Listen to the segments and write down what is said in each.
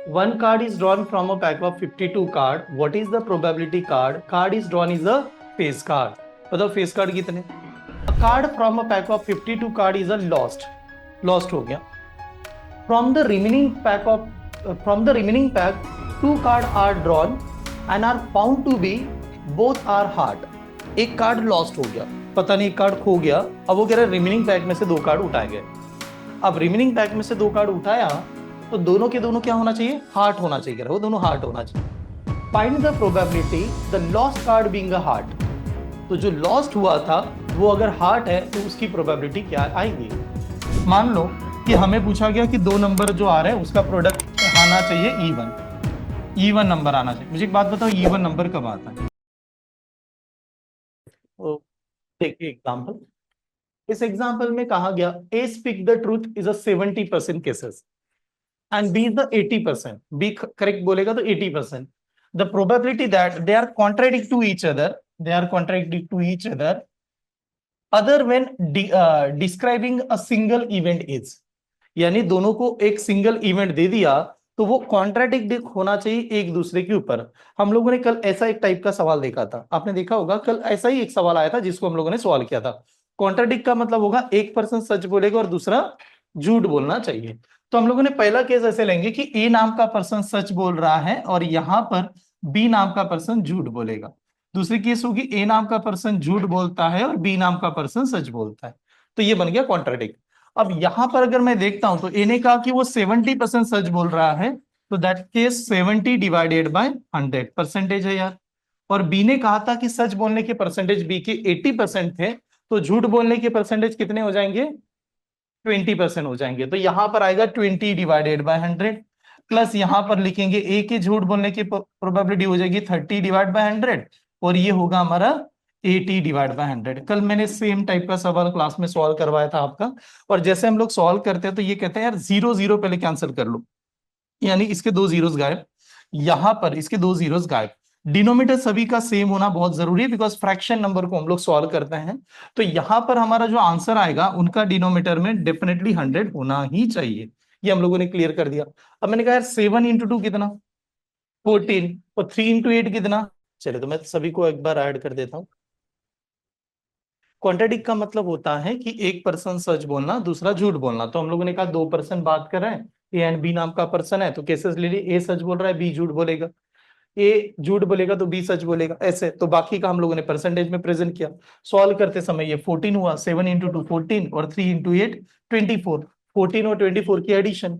One card is drawn from a pack of 52 card. What is the probability card? Card is drawn is a face card. बताओ face card कितने? A card from a pack of 52 card is a lost. Lost हो गया. From the remaining pack, two card are drawn and are found to be both are heart. एक card lost हो गया, पता नहीं एक card खो गया. अब वो कह रहा है रिमेनिंग पैक में से दो कार्ड उठाए गए. अब रिमेनिंग पैक में से दो कार्ड उठाया तो दोनों के दोनों क्या होना चाहिए? हार्ट होना चाहिए. वो दोनों हार्ट होना चाहिए. Find the probability the lost card being a heart. तो जो लॉस्ट हुआ था वो अगर हार्ट है तो उसकी प्रोबेबिलिटी क्या आएगी? मान लो कि हमें पूछा गया कि दो नंबर जो आ रहे हैं उसका प्रोडक्ट आना चाहिए ईवन नंबर आना चाहिए. मुझे एक बात बताओ, ईवन नंबर कब आता है? देखिए एग्जाम्पल. इस एग्जाम्पल में कहा गया A speak the truth is a 70% cases and B is the 80%. B correct बोलेगा तो 80%. The probability that they are contradicting to each other when describing a single event is. यानी दोनों को एक सिंगल इवेंट दे दिया तो वो कॉन्ट्राडिक्ट होना चाहिए एक दूसरे के ऊपर. हम लोगों ने कल ऐसा एक टाइप का सवाल देखा था, आपने देखा होगा. कल ऐसा ही एक सवाल आया था जिसको हम लोगों ने सॉल्व किया था. कॉन्ट्राडिक्ट का मतलब होगा एक पर्सन सच बोलेगा और दूसरा झूठ बोलना चाहिए. तो हम लोगों ने पहला केस ऐसे लेंगे कि ए नाम का पर्सन सच बोल रहा है और यहां पर बी नाम का पर्सन झूठ बोलेगा. दूसरी केस होगी ए नाम का पर्सन झूठ बोलता है और बी नाम का पर्सन सच बोलता है. तो ये बन गया कॉन्ट्राडिक्ट. अब यहां पर अगर मैं देखता हूं तो ए ने कहा कि वो 70% सच बोल रहा है, तो that case 70 divided by 100 percentage है यार. और बी ने कहा था कि सच बोलने के परसेंटेज बी के 80% थे, तो झूठ बोलने के परसेंटेज कितने हो जाएंगे? 20% हो जाएंगे. तो यहां पर आएगा 20 डिवाइडेड बाय 100 प्लस यहां पर लिखेंगे ए के झूठ बोलने की प्रोबेबिलिटी हो जाएगी 30 डिवाइड बाय 100 और ये होगा हमारा 80 डिवाइड बाय 100. कल मैंने सेम टाइप का सवाल क्लास में सॉल्व करवाया था आपका. और जैसे हम लोग सॉल्व करते हैं तो ये कहते हैं यार 0 0 पहले कैंसिल कर लो, यानी इसके दो जीरोस गायब, यहां पर इसके दो जीरोस गायब. डिनोमिनेटर सभी का सेम होना बहुत जरूरी है बिकॉज फ्रैक्शन नंबर को हम लोग सॉल्व करते हैं. तो यहां पर हमारा जो आंसर आएगा उनका डिनोमिनेटर में डेफिनेटली 100 होना ही चाहिए. ये हम लोगों ने क्लियर कर दिया. अब मैंने कहा यार 7 × 2 कितना? 14. और 3 × 8 कितना? चले तो मैं सभी को एक बार ऐड कर देता हूं. कॉन्ट्राडिक्ट का मतलब होता है कि एक पर्सन सच बोलना दूसरा झूठ बोलना. तो हम लोगों ने कहा दो पर्सन बात कर रहे हैं, ए एंड बी नाम का पर्सन है, तो केसेस ले लिए. ए सच बोल रहा है, बी झूठ बोलेगा. ए झूठ बोलेगा तो बी सच बोलेगा, ऐसे. तो बाकी का हम लोगों ने परसेंटेज में प्रेजेंट किया. सॉल्व करते समय ये 14 हुआ, 7 × 2 14 और 3 × 8 24. 14 और 24 की एडिशन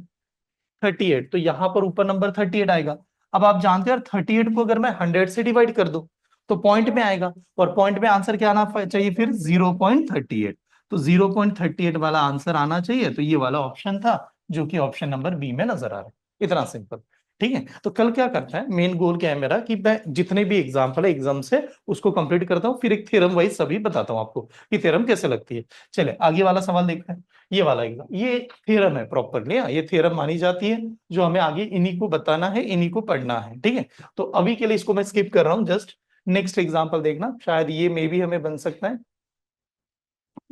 38. तो यहां पर ऊपर नंबर 38 आएगा. अब आप जानते हैं 38 को अगर मैं 100 से डिवाइड कर दूं तो पॉइंट में आएगा, और पॉइंट में आंसर क्या आना चाहिए फिर? 0.38. तो 0.38 वाला आंसर आना चाहिए. तो ये वाला ऑप्शन था जो कि ऑप्शन नंबर बी में नजर आ रहा है. इतना सिंपल. ठीक है. तो कल क्या करता है, मेन गोल क्या है मेरा कि मैं जितने भी एग्जाम्पल है एग्जाम से उसको कंप्लीट करता हूँ, फिर एक थ्योरम वाइज सभी बताता हूँ आपको कि थ्योरम कैसे लगती है. चले आगे वाला सवाल देखते हैं. ये वाला एग्जाम ये थ्योरम है प्रॉपरली, ये थ्योरम मानी जाती है जो हमें आगे इन्हीं को बताना है, इन्हीं को पढ़ना है. ठीक है. तो अभी के लिए इसको मैं स्किप कर रहा हूं. जस्ट नेक्स्ट एग्जाम्पल देखना, शायद ये मे भी हमें बन सकता है.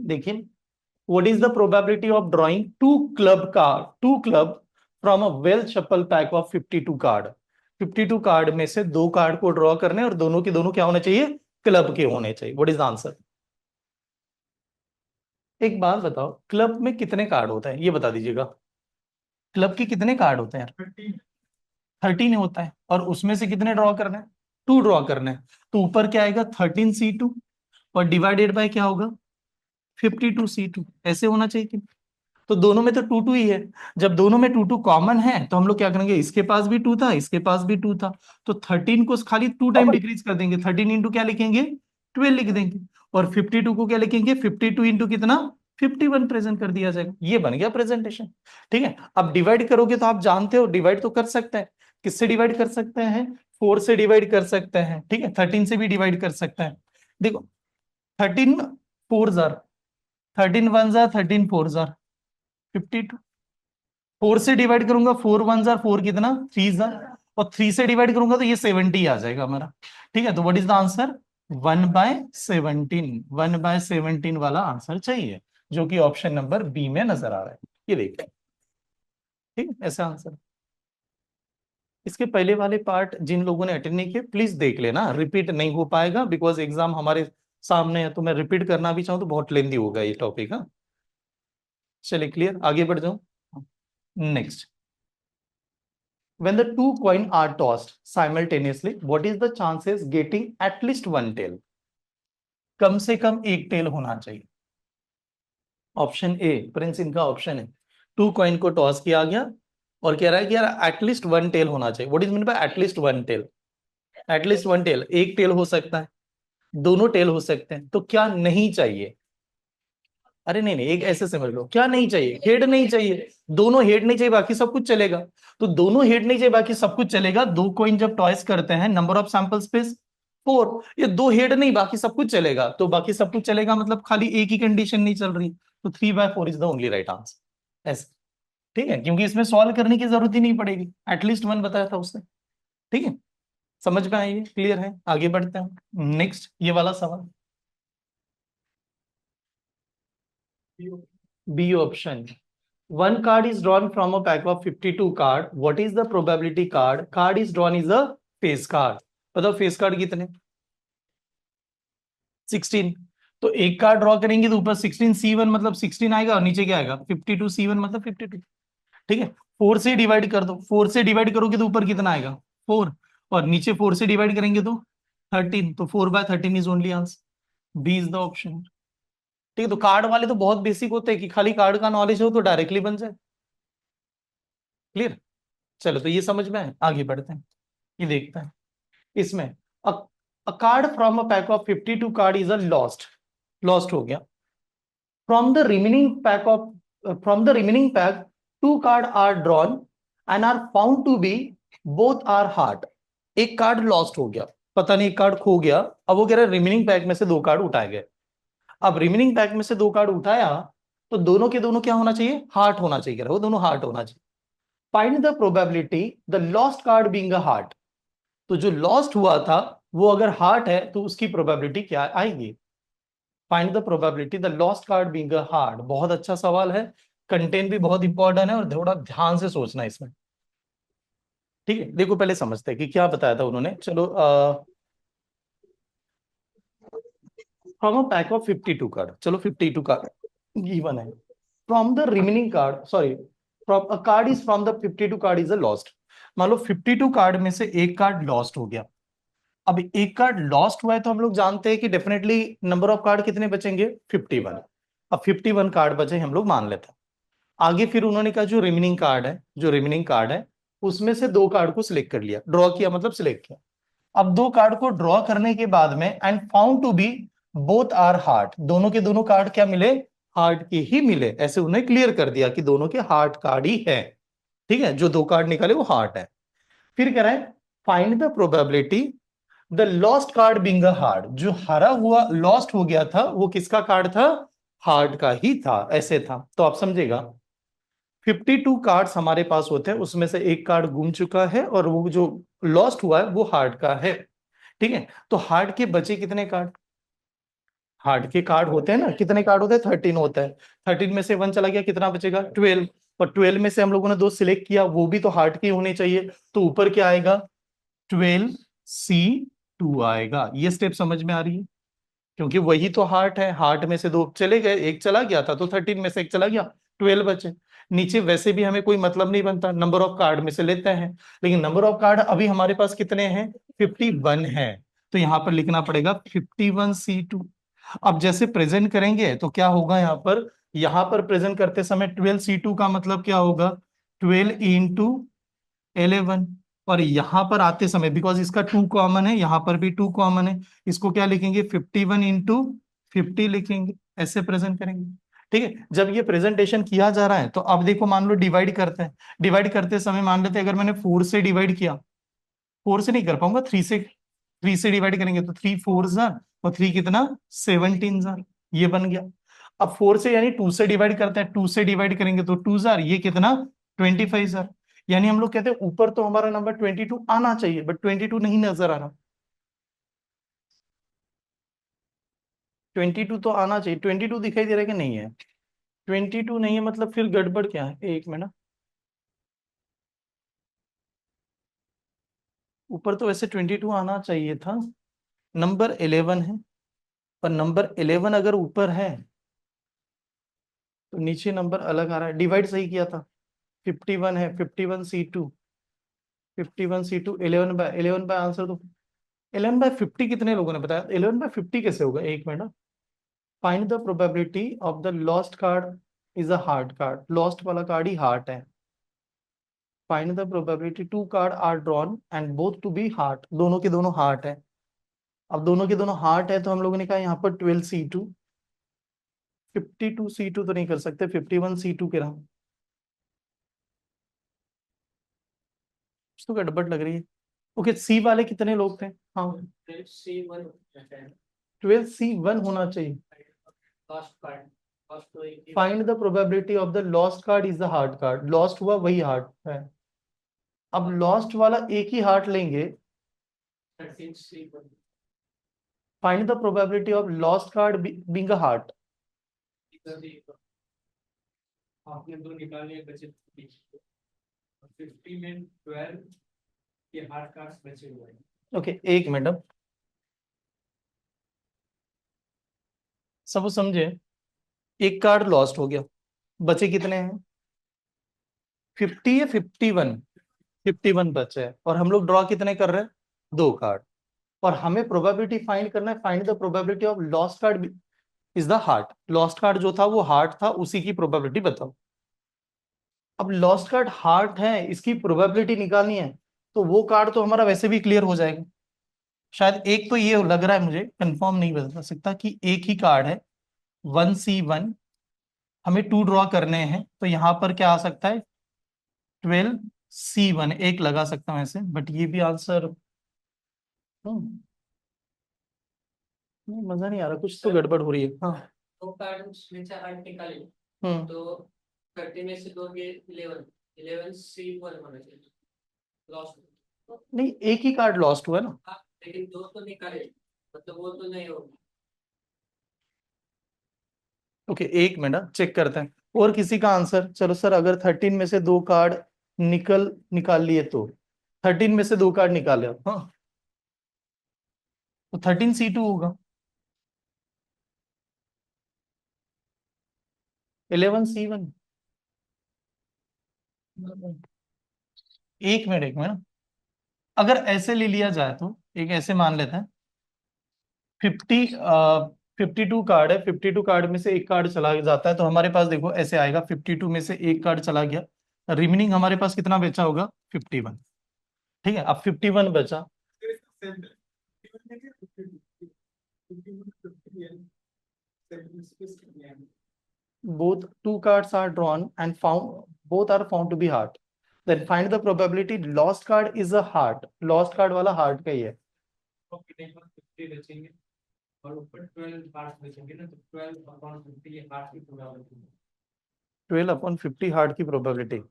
देखिए, what is the probability of drawing two club from a well shuffle pack of 52 card. 52 card में से दो कार्ड को ड्रॉ करने और दोनों के दोनों क्या होने चाहिए? क्लब के होने चाहिए. What is the answer? एक बात बताओ, क्लब में कितने कार्ड होते हैं ये बता दीजिएगा. क्लब के कितने कार्ड होते हैं यार? 13 होता है. और उसमें से कितने ड्रॉ करने हैं? 2 ड्रॉ करने हैं. तो ऊपर क्या आएगा? 13C2 और डिवाइडेड बाय क्या होगा? 52C2. ऐसे होना चाहिए कि. तो दोनों में तो 2 2 ही है. जब दोनों में 2 2 कॉमन है तो हम लोग क्या करेंगे, इसके पास भी 2 था, इसके पास भी 2 था, तो 13 को खाली 2 टाइम डिक्रीज कर देंगे. 13 इंटू क्या लिखेंगे? 12 लिख देंगे. और 52 को क्या लिखेंगे? 52 इंटू कितना? 51 प्रेजेंट कर दिया जाएगा. ये बन गया प्रेजेंटेशन. ठीक है. अब डिवाइड करोगे तो आप जानते हो डिवाइड तो कर सकते हैं. किससे डिवाइड कर सकते हैं? 4 से डिवाइड कर सकते हैं. ठीक है. 13 से भी डिवाइड कर सकते हैं. देखो, 13 4 जार, 13 1 जार, 13 4 जार 52. 4 से डिवाइड करूंगा, 4 1 जार 4 कितना? 3 जार. और 3 से डिवाइड करूंगा तो ये 70 आ जाएगा हमारा. ठीक है. तो व्हाट इज द आंसर? 1/17. 1/17 वाला आंसर चाहिए जो कि ऑप्शन नंबर बी में नजर आ रहा है. ये देखिए. ठीक है. ऐसा आंसर. इसके पहले वाले पार्ट जिन लोगों ने अटेंड नहीं किए प्लीज देख लेना, रिपीट नहीं हो पाएगा बिकॉज एग्जाम हमारे सामने है, तो मैं रिपीट करना भी चाहूँ तो बहुत लेंदी होगा ये टॉपिक। हाँ चलिए क्लियर, आगे बढ़ जाऊं। Next, when the two coin are tossed simultaneously what is the chances getting at least one tail? कम से कम एक टेल होना चाहिए। ऑप्शन ए प्रिंस इनका ऑप्शन है, टू कॉइन को टॉस किया गया और कह रहा है कि यार एटलीस्ट वन टेल होना चाहिए। What is mean by at least one tail? At least one tail, एक टेल हो सकता है, दोनों टेल हो सकते हैं, तो क्या नहीं चाहिए? अरे नहीं नहीं, एक ऐसे समझ लो, क्या नहीं चाहिए? हेड नहीं चाहिए, दोनों हेड नहीं चाहिए, बाकी सब कुछ चलेगा। तो दोनों हेड नहीं चाहिए, बाकी सब कुछ चलेगा। दो कॉइन जब टॉयस करते हैं, नंबर ऑफ सैंपल स्पेस 4, ये दो हेड नहीं बाकी सब कुछ चलेगा, तो बाकी सब कुछ चलेगा मतलब खाली एक ही कंडीशन नहीं चल रही, तो 3/4 is the only right answer. ऐसे ठीक है, क्योंकि इसमें सॉल्व करने की जरूरत ही नहीं पड़ेगी, एटलीस्ट वन बताया था उसने। ठीक है, समझ में आई? क्लियर है? आगे बढ़ते हैं। नेक्स्ट ये वाला सवाल, B option, one card is drawn from a pack of 52 card, what is the probability card is drawn is a face card? बताओ फेस कार्ड कितने? 16। तो एक कार्ड ड्रॉ करेंगे तो ऊपर 16C1 मतलब 16 आएगा और नीचे क्या आएगा 52C1 मतलब 52। ठीक है, 4 से डिवाइड कर दो, 4 से डिवाइड करोगे तो ऊपर कितना आएगा 4, और नीचे 4 से डिवाइड करेंगे तो 13, तो 4/13 is only answer, B is the option. ठीक है, तो कार्ड वाले तो बहुत बेसिक होते हैं कि खाली कार्ड का नॉलेज हो तो डायरेक्टली बन जाए। क्लियर? चलो तो ये समझ में आए, आगे बढ़ते हैं। ये देखते हैं इसमें, a card from a pack of 52 card is a lost, lost हो गया। From the remaining pack of, from the remaining pack two card are drawn and are found to be both are heart. एक card lost हो गया, पता नहीं एक card खो गया, अब वो कह रहे रिमेनिंग पैक में से दो कार्ड उठाए गए। अब रिमेनिंग पैक में से दो कार्ड उठाया तो दोनों के दोनों क्या होना चाहिए? हार्ट होना चाहिए, वो दोनों हार्ट होना चाहिए। Find the probability the lost card being a heart, तो जो लॉस्ट हुआ था वो अगर हार्ट है तो उसकी प्रोबेबिलिटी क्या आएगी? Find the probability the lost card being a heart. बहुत अच्छा सवाल है, कंटेंट भी बहुत इंपॉर्टेंट है और थोड़ा ध्यान से सोचना है इसमें। ठीक है, देखो पहले समझते हैं कि क्या बताया था उन्होंने। चलो, from a pack of 52 card, चलो 52 कार्ड गिवन है, from the remaining card, sorry, from a card is from the 52 card is a lost. मान लो 52 कार्ड में से एक कार्ड लॉस्ट हो गया। अब एक कार्ड लॉस्ट हुआ है तो हम लोग जानते हैं कि डेफिनेटली नंबर ऑफ कार्ड कितने बचेंगे 51। अब 51 कार्ड बचे हम लोग मान लेते हैं। आगे फिर उन्होंने कहा जो रिमेनिंग कार्ड है, जो रिमेनिंग कार्ड है उसमें से दो कार्ड को सिलेक्ट कर लिया, ड्रॉ किया मतलब सिलेक्ट किया। अब दो कार्ड को ड्रॉ करने के बाद में and found to be both are heart, दोनों के दोनों कार्ड क्या मिले? हार्ट के ही मिले। ऐसे उन्हें क्लियर कर दिया कि दोनों के हार्ट कार्ड ही है। ठीक है, जो दो कार्ड निकाले वो हार्ट है। फिर कह रहा है find the probability the lost card being a heart, जो हरा हुआ लॉस्ट हो गया था वो किसका कार्ड था? हार्ट का ही था। ऐसे था तो आप समझेगा 52 कार्ड्स हमारे पास होते हैं, उसमें से एक कार्ड गुम चुका है और वो जो लॉस्ट हुआ है वो हार्ट का है। ठीक है, तो हार्ट के बचे कितने कार्ड? हार्ट के कार्ड होते हैं ना, कितने कार्ड होते हैं? 13 होता है। 13 में से वन चला गया, कितना बचेगा? 12। और 12 में से हम लोगों ने दो सिलेक्ट किया, वो भी तो हार्ट के होने चाहिए, तो ऊपर क्या आएगा? 12C2 आएगा। ये स्टेप समझ में आ रही है? क्योंकि वही तो हार्ट है, हार्ट में से दो चले गए, एक चला गया था तो 13 में से एक चला गया, 12 बचे। नीचे वैसे भी हमें कोई मतलब नहीं बनता, नंबर ऑफ कार्ड में से लेते हैं, लेकिन नंबर ऑफ कार्ड अभी हमारे पास कितने हैं? 51 है, तो यहां पर लिखना पड़ेगा 51C2। अब जैसे प्रेजेंट करेंगे तो क्या होगा यहां पर प्रेजेंट करते समय 12C2 का मतलब क्या होगा? 12 × 11। और यहां पर आते समय बिकॉज इसका 2 कॉमन है, यहां पर भी 2 कॉमन है, इसको क्या लिखेंगे? 51 × 50 लिखेंगे, ऐसे प्रेजेंट करेंगे। ठीक है, जब ये प्रेजेंटेशन किया जा रहा है तो अब देखो मान लो डिवाइड करते हैं, डिवाइड करते समय मान लेते हैं अगर मैंने 4 से डिवाइड किया, 4 से नहीं कर पाऊंगा, 3 से डिवाइड करेंगे तो 3 4 और 3 कितना 17, ये बन गया। अब 4 से यानी 2 से डिवाइड करते हैं, 2 से डिवाइड करेंगे तो 2 ये कितना 25। यानी हम लोग कहते हैं ऊपर तो हमारा नंबर 22 आना चाहिए बट 22 नहीं नजर आ रहा। 22 तो आना चाहिए, 22 दिखाई दे रहा है कि नहीं है? 22 नहीं है मतलब फिर गड़बड़ क्या है, एक मिनट। ऊपर तो वैसे 22 आना चाहिए था, नंबर 11 है, पर नंबर 11 अगर ऊपर है तो नीचे नंबर अलग आ रहा है। डिवाइड सही किया था, 51 है, 51C2, 51C2 11 बाय आंसर तो 11/50 कितने लोगों ने बताया? 11/50 कैसे होगा, एक minute. Find the probability of the lost card is a hard card, lost वाला कार्ड ही हार्ट है। Find the probability two card are drawn and both to be heart, दोनों के दोनों हार्ट है। अब दोनों के दोनों हार्ट है तो हम लोगों ने कहा यहाँ पर 12C2, 52C2 तो नहीं कर सकते, 51C2 के रहा, कुछ तो गड़बड़ लग रही है। ओके, सी वाले कितने लोग थे? हाँ, 12C1 होना चाहिए। Find the probability of the lost card is the hard card, lost हुआ वही हार्ट है। अब लॉस्ट वाला एक ही हार्ट लेंगे। Find the probability of lost card being a heart. आपने दो निकाले बचे 50 में 12 के हार्ड कार्ड्स बचे हुए हैं। ओके, एक मिनट, सब समझे। एक कार्ड लॉस्ट हो गया, बचे कितने हैं? 50 या 51? 51 बचे हैं, और हम लोग ड्रॉ कितने कर रहे हैं? दो कार्ड। और हमें प्रोबेबिलिटी फाइंड करना है, find the probability of lost card is the heart. Lost card जो था वो हार्ट था, उसी की प्रोबेबिलिटी बताओ। अब लॉस्ट कार्ड हार्ट है, इसकी प्रोबेबिलिटी निकालनी है, तो वो कार्ड तो हमारा वैसे भी क्लियर हो जाएगा। शायद एक तो ये लग रहा है मुझे, कंफर्म नहीं बता सकता, कि एक ही कार्ड है 1C1, हमें टू ड्रॉ करने हैं, तो यहां पर क्या आ सकता है? 12C1 एक लगा सकता हूं ऐसे, बट ये भी आंसर नहीं, मजा नहीं आ रहा, कुछ तो गड़बड़ हो रही है। हाँ, दो कार्ड में से हार्ड निकाले तो 30 में से दो के 11 11C1 होना चाहिए लॉस्ट। नहीं, एक ही कार्ड लॉस्ट हुआ ना। लेकिन दो तो निकाले, मतलब वो तो नहीं होगा। ओके, एक मिनट चेक करते हैं। और किसी का आंसर? चलो सर, अगर 13 में से दो कार्ड निकाल लिए तो 13 में से दो कार्ड निकाले, हाँ, तो 13C2 होगा। 11C1। एक मिनट, अगर ऐसे ले लिया जाए तो एक ऐसे मान लेते हैं, 52 कार्ड है, 52 कार्ड में से एक कार्ड चला जाता है, तो हमारे पास देखो ऐसे आएगा, 52 में से एक कार्ड चला गया, रिमेनिंग हमारे पास कितना बचा होगा? 51। ठीक है, अब 51 बचा। Both two cards are drawn and found, both are found to be heart. Then find the probability lost card is a heart. Lost card वाला heart का ही है। बचेंगे और ऊपर 12 हार्ट बचेंगे ना, तो 12/50 हार्ट की प्रोबेबिलिटी 12/50 हार्ट की प्रोबेबिलिटी।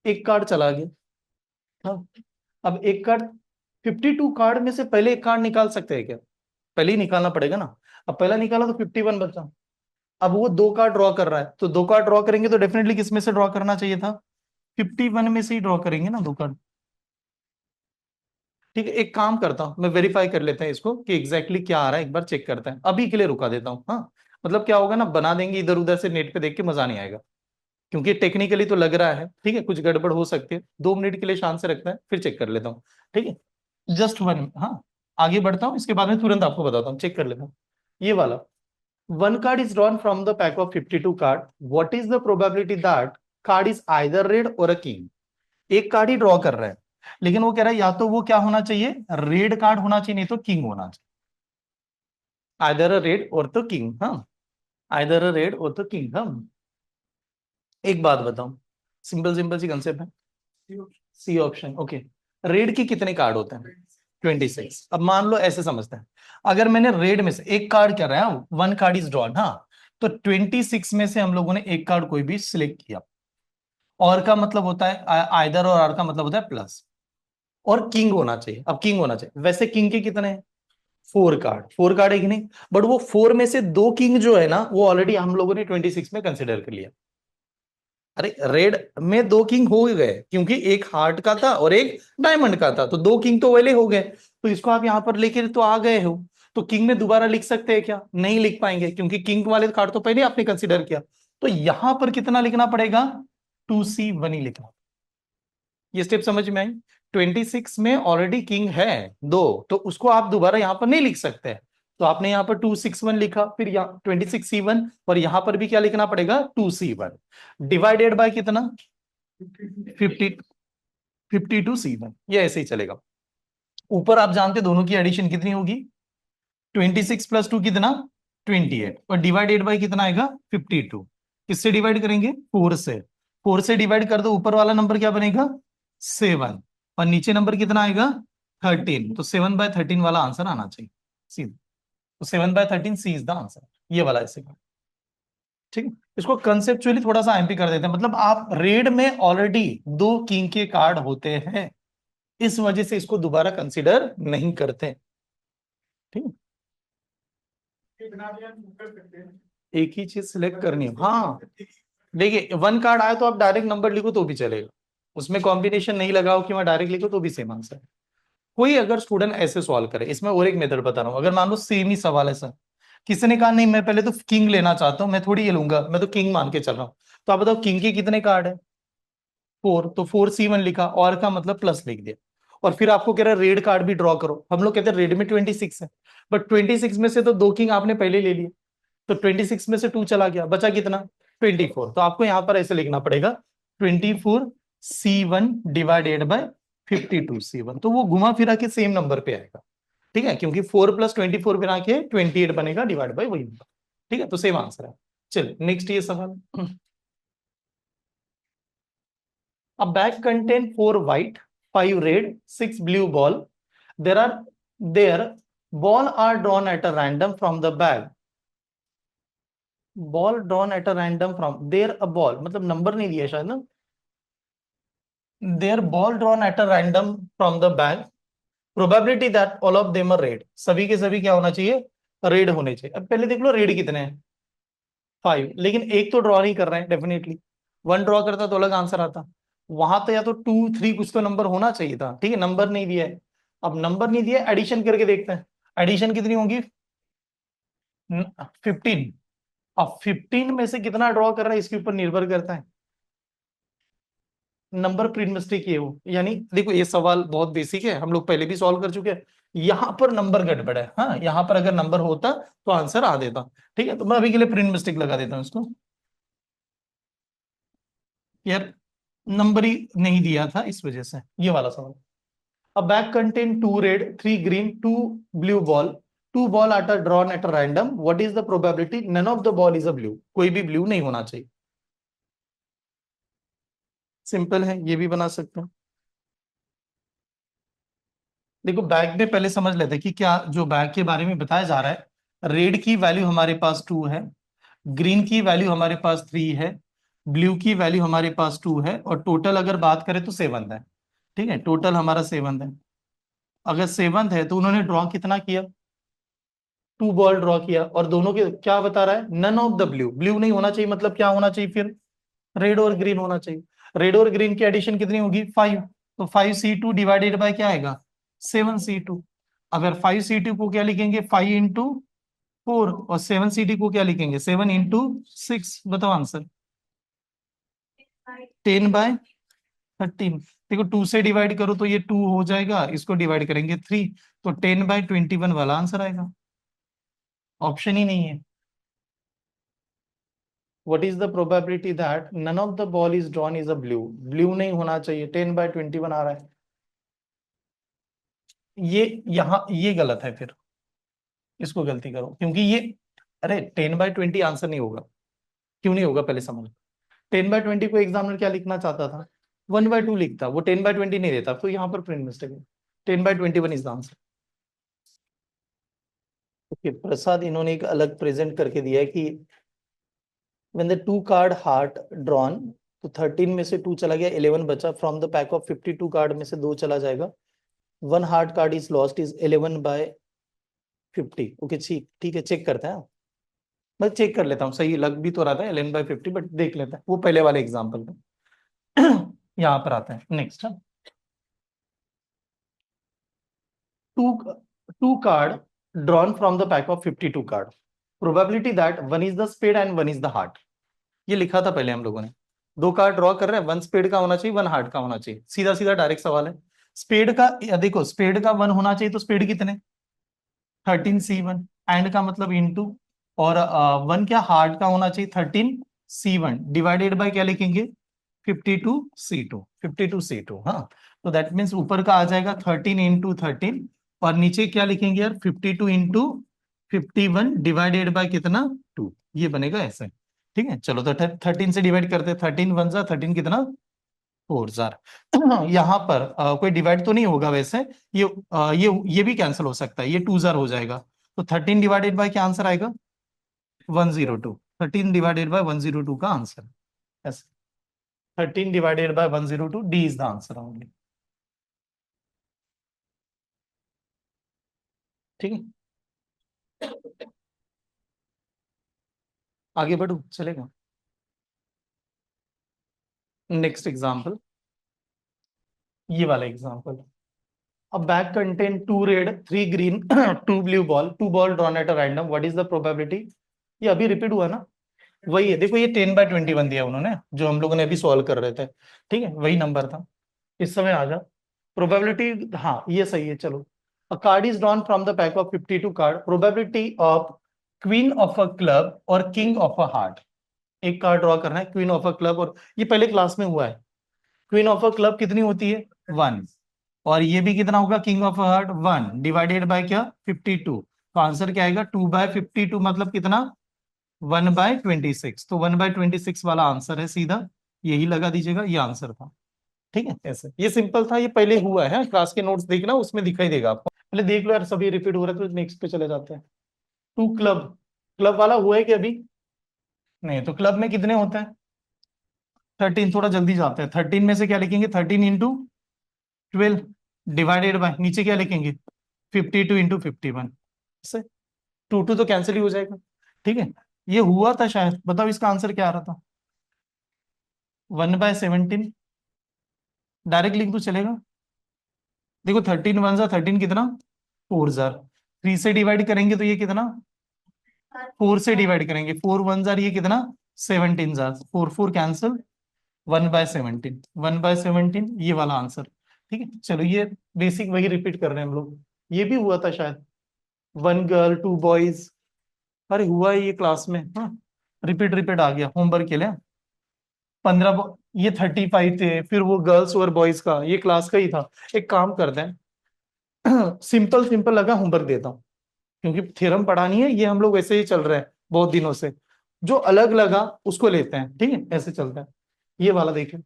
एक कार्ड चला गया। हाँ, अब एक कार्ड, 52 कार्ड में से पहले एक कार्ड निकाल सकते हैं क्या? पहले ही निकालना पड़ेगा ना। अब पहला निकाला तो 51 बचा। अब वो दो कार्ड ड्रॉ कर रहा है, तो दो कार्ड ड्रॉ करेंगे तो डेफिनेटली किस में से ड्रॉ करना चाहिए था? 51 में से ही ड्रॉ करेंगे ना दो कार्ड। ठीक है, एक काम करता हूं, मैं वेरीफाई कर लेते हैं इसको कि एग्जैक्टली क्या आ रहा है, एक बार चेक करते हैं, अभी के लिए रुका देता हूँ। हाँ, मतलब क्या होगा ना, बना देंगे इधर उधर से नेट पे देख के मजा नहीं आएगा, क्योंकि टेक्निकली तो लग रहा है। ठीक है, कुछ गड़बड़ हो सकती है, 2 मिनट के लिए शांत से रखते हैं, फिर चेक कर लेता हूँ। ठीक है, जस्ट वन। हाँ, आगे बढ़ता हूँ, इसके बाद में तुरंत आपको बताता हूँ, चेक कर लेता हूँ। ये वाला, one card is drawn from the pack of 52 card, what is the probability that card is either red और अ किंग? एक कार्ड ही ड्रॉ कर रहा है, लेकिन वो कह रहा है या तो वो क्या होना चाहिए, रेड कार्ड होना चाहिए, नहीं तो किंग होना चाहिए। आइदर अ रेड और तो किंग, हाँ, आइदर अ रेड और तो किंग। हाँ, एक बात बताओ, सिंपल सिंपल सी कंसेप्ट है, सी ऑप्शन। ओके, रेड के कितने कार्ड होते हैं? 26। अब मान लो ऐसे समझते हैं, अगर मैंने रेड में से एक कार्ड कर रहा है, वन कार्ड इज ड्रॉन, हाँ, तो 26 में से हम लोगों ने एक कार्ड कोई भी सिलेक्ट किया। और का मतलब होता है आइदर, और आर का मतलब होता है प्लस, और किंग होना चाहिए। अब किंग होना चाहिए, वैसे किंग के कितने हैं? 4 कार्ड, 4 कार्ड है कि नहीं? बट वो 4 में से दो किंग जो है ना, वो ऑलरेडी हम लोगों ने 26 में कंसिडर कर लिया। अरे रेड में 2 किंग हो गए, क्योंकि एक हार्ट का था और एक डायमंड का था, तो 2 किंग तो वाले हो गए, तो इसको आप यहां पर लेके तो आ गए हो। तो किंग में दोबारा लिख सकते हैं क्या? नहीं लिख पाएंगे, क्योंकि किंग वाले कार्ड तो पहले आपने कंसिडर किया। तो यहां पर कितना लिखना पड़ेगा? 2C1 ही लिखना। ये स्टेप समझ में आई? 26 में ऑलरेडी किंग है 2, तो उसको आप दोबारा यहां पर नहीं लिख सकते। तो आपने यहां पर 261 लिखा, फिर यहाँ 26C1, और यहां पर भी क्या लिखना पड़ेगा? 2C1 डिवाइडेड बाय कितना? 50 52C1। ये ऐसे ही चलेगा। ऊपर आप जानते दोनों की एडिशन कितनी होगी? 26 + 2 कितना? 28, और डिवाइडेड बाय कितना आएगा? 52। किससे डिवाइड करेंगे? 4 से। 4 से डिवाइड कर दो, ऊपर वाला नंबर क्या बनेगा? 7, और नीचे नंबर कितना आएगा? 13। तो 7/13 वाला आंसर आना चाहिए सीधा। तो 7/13 सी इज द आंसर, ये वाला ऐसे का। ठीक है, इसको कंसेप्चुअली थोड़ा सा एमपी कर देते हैं, मतलब आप रेड में ऑलरेडी 2 किंग के कार्ड होते हैं, इस वजह से इसको दोबारा कंसीडर नहीं करते। ठीक है, एक ही चीज सिलेक्ट करनी है। हाँ देखिए, 1 कार्ड आया तो आप डायरेक्ट नंबर लिखो तो भी चलेगा, उसमें कॉम्बिनेशन नहीं लगाओ कि मैं डायरेक्ट लिखो तो भी सेम आंसर है। कोई अगर स्टूडेंट ऐसे सॉल्व करे, इसमें और एक मेथड बता रहा हूं, अगर मान लो सेम ही सवाल है सर, किसी ने कहा नहीं मैं पहले तो किंग लेना चाहता हूं, मैं थोड़ी ये लूंगा, मैं तो किंग मान के चल रहा हूं, तो आप बताओ किंग के कितने कार्ड है? 4, तो 4C1 लिखा, और का मतलब प्लस लिख दिया। और फिर आपको कह रहा है रेड कार्ड भी ड्रॉ करो, हम लोग कहते हैं रेड में 26 है, बट 26 में से तो 2 किंग आपने पहले ले लिए, तो 26 में से 2 चला गया, बचा कितना? 24। तो आपको यहां पर ऐसे लिखना पड़ेगा 24C1 डिवाइडेड बाय 52C1, तो वो घुमा फिरा के सेम नंबर पे आएगा। ठीक है, क्योंकि 4 + 24 बना के 28 बनेगा, डिवाइड बाय वही नंबर। ठीक है, तो सेम आंसर है। चलिए नेक्स्ट ये सवाल। A bag contain 4 white, 5 red, 6 blue ball. There ball are drawn at a random from the bag. Ball drawn at a random from there a ball, मतलब number नहीं दिया शायद ना। There ball drawn at a random from the bag. Probability that all of them are red. सभी के सभी क्या होना चाहिए? रेड होने चाहिए। अब पहले देख लो रेड कितने हैं? 5, लेकिन एक तो ड्रॉ नहीं कर रहे हैं, डेफिनेटली 1 ड्रॉ करता तो अलग आंसर आता। वहां तो या तो 2 3 कुछ तो नंबर होना चाहिए था, ठीक है, नंबर नहीं दिया है। अब नंबर नहीं दिया, एडिशन करके देखते हैं, एडिशन कितनी होगी? 15। अब 15 में से कितना ड्रॉ कर रहा है इसके ऊपर निर्भर करता है, नंबर प्रिंट मिस्टेक ये हो, यानी देखो ये सवाल बहुत बेसिक है, हम लोग पहले भी सॉल्व कर चुके हैं। यहां पर नंबर गड़बड़ है, हाँ यहां पर अगर नंबर होता तो आंसर आ देता। ठीक है, तो मैं अभी के लिए प्रिंट मिस्टेक लगा देता हूं इसको। यार नंबर ही नहीं दिया था इस वजह से ये वाला सवाल। A bag contain 2 red, 3 green, 2 blue ball. 2 ball are drawn at a random. What is the probability none of the ball is a blue? कोई भी ब्लू नहीं होना चाहिए। सिंपल है, ये भी बना सकते हैं। देखो बैग में पहले समझ लेते हैं कि क्या जो बैग के बारे में बताया जा रहा है, रेड की वैल्यू हमारे पास 2 है, ग्रीन की वैल्यू हमारे पास 3 है, ब्लू की वैल्यू हमारे पास 2 है, और टोटल अगर बात करें तो 7 है। ठीक है, टोटल हमारा 7 है। अगर 7 है तो उन्होंने ड्रॉ कितना किया? 2 बॉल ड्रॉ किया, और दोनों के क्या बता रहा है? None of the blue, blue नहीं होना चाहिए, मतलब क्या होना चाहिए फिर? रेड और ग्रीन होना चाहिए। रेड और ग्रीन की एडिशन कितनी होगी? 5, तो 5C2 डिवाइडेड बाय क्या आएगा? 7C2। अगर 5C2 को क्या लिखेंगे? 5 × 4, और 7CD को क्या लिखेंगे? 7 × 6। बताओ आंसर। 10/13। देखो 2 से डिवाइड करो तो ये 2 हो जाएगा, इसको डिवाइड करेंगे 3, तो 10/21 वाला आंसर आएगा। ऑप्शन ही नहीं है। What is the probability that none of the ball is drawn is a blue? Blue नहीं होना चाहिए, 10/21 आ रहा है। ये यहाँ ये गलत है, फिर इसको गलती करो, क्योंकि ये, अरे 10/20 आंसर नहीं होगा। क्यों नहीं होगा पहले समझ। 10/20 को एग्जामिनर क्या लिखना चाहता था? 1/2 लिखता, वो 10/20 नहीं देता, तो यहाँ पर प्रिंट मिस्टेक है। 10/21 इज द आंसर। ओके प्रसाद, इन्होंने एक अलग प्रेजेंट करके दिया है कि when the 2 card heart drawn, तो 13 में से 2 चला गया, 11 बचा, from the pack of 52 card में से 2 चला जाएगा, 1 heart card is lost, is 11/50। Okay ठीक ठीक है, चेक करते हैं। मैं चेक कर लेता हूँ, सही लग भी तो रहा था ln/50, बट देख लेता है, वो पहले वाले एग्जाम्पल में। यहाँ पर आता है next. Two card drawn from the pack of 52 card, probability that one is the spade and one is the heart. ये लिखा था पहले हम लोगों ने। दो कार्ड ड्रॉ कर रहे हैं, वन स्पेड का होना चाहिए, वन हार्ट का होना चाहिए, सीधा सीधा डायरेक्ट सवाल है। स्पेड का देखो, स्पेड का वन होना चाहिए, तो स्पेड कितने, 13c1, एंड का मतलब इनटू, और वन क्या हार्ट का होना चाहिए 13c1, डिवाइडेड बाय क्या लिखेंगे 52c2, 52c2। हाँ, तो दैट मीन्स ऊपर का आ जाएगा 13 इंटू 13, और नीचे क्या लिखेंगे यार 52 इंटू 51 डिवाइडेड बाय कितना 2, ये बनेगा ऐसे। ठीक है, चलो तो 13 से डिवाइड करते हैं, 13 वन जा 13 कितना 4 जार। यहाँ पर कोई डिवाइड तो नहीं होगा वैसे, ये भी कैंसिल हो सकता है, ये 2 जार हो जाएगा, तो 13 डिवाइडेड बाय क्या आंसर आएगा 102, 13 डिवाइडेड बाय 102 का आंसर ऐसे। 13 divided by 102, D is the answer only। ठीक है, आगे बढ़ू चलेगा। नेक्स्ट एग्जांपल, ये वाला example. A bag contain 2 red, 3 green, 2 blue ball, 2 ball drawn at a random, what is the probability? ये अभी रिपीट हुआ ना, वही है, देखो ये 10/21 दिया उन्होंने, जो हम लोगों ने अभी सॉल्व कर रहे थे। ठीक है, वही नंबर था। इस समय आ जा प्रोबेबिलिटी, हाँ ये सही है, चलो। अ card is drawn from the pack of 52 card, probability of queen of a club और किंग ऑफ अ हार्ट। एक कार्ड ड्रॉ करना है, क्वीन ऑफ अ क्लब, और ये पहले क्लास में हुआ है। क्वीन ऑफ अ क्लब कितनी होती है 1, और ये भी कितना होगा king of a heart 1, divided by क्या 52, तो आंसर क्या आएगा 2/52, मतलब कितना 1/26, तो 1/26 वाला आंसर है सीधा, यही लगा दीजिएगा, ये आंसर था। ठीक है, ऐसे ये सिंपल था, ये पहले हुआ है, क्लास के नोट्स देखना उसमें दिखाई देगा आपको, पहले देख लो यार, सभी रिपीट हो रहा है तो नेक्स्ट पे चले जाते हैं। टू क्लब, क्लब वाला हुआ है कि अभी नहीं, तो क्लब में कितने होते हैं 13, थोड़ा जल्दी जाते हैं, 13 में से क्या लिखेंगे 13 इंटू 12 डिवाइडेड बाय, नीचे क्या लिखेंगे 52 इंटू 51, इससे 2 तो कैंसिल ही हो जाएगा। ठीक है, ये हुआ था शायद, बताओ इसका आंसर क्या आ रहा था 1/17, डायरेक्ट लिख दो चलेगा। देखो 13 वन जा 13 कितना 4 जार, 3 से डिवाइड करेंगे तो ये कितना 4 से डिवाइड करेंगे, 4 1 जार, ये कितना 17 जार, 4 4 कैंसिल, 1/17, 1/17 ये वाला आंसर। ठीक है, चलो ये बेसिक वही रिपीट कर रहे हैं हम लोग, ये भी हुआ था शायद, 1 गर्ल 2 बॉयज, अरे हुआ है ये क्लास में, हाँ रिपीट रिपीट आ गया होमवर्क के लिए। 15, ये 35 थे, फिर वो गर्ल्स और बॉयज का, ये क्लास का ही था। एक काम करते हैं, सिंपल सिंपल लगा होमवर्क देता हूँ, क्योंकि थ्योरम पढ़ानी है, ये हम लोग वैसे ही चल रहे हैं बहुत दिनों से, जो अलग लगा उसको लेते हैं। ठीक है, ऐसे चलता है। ये वाला देखें,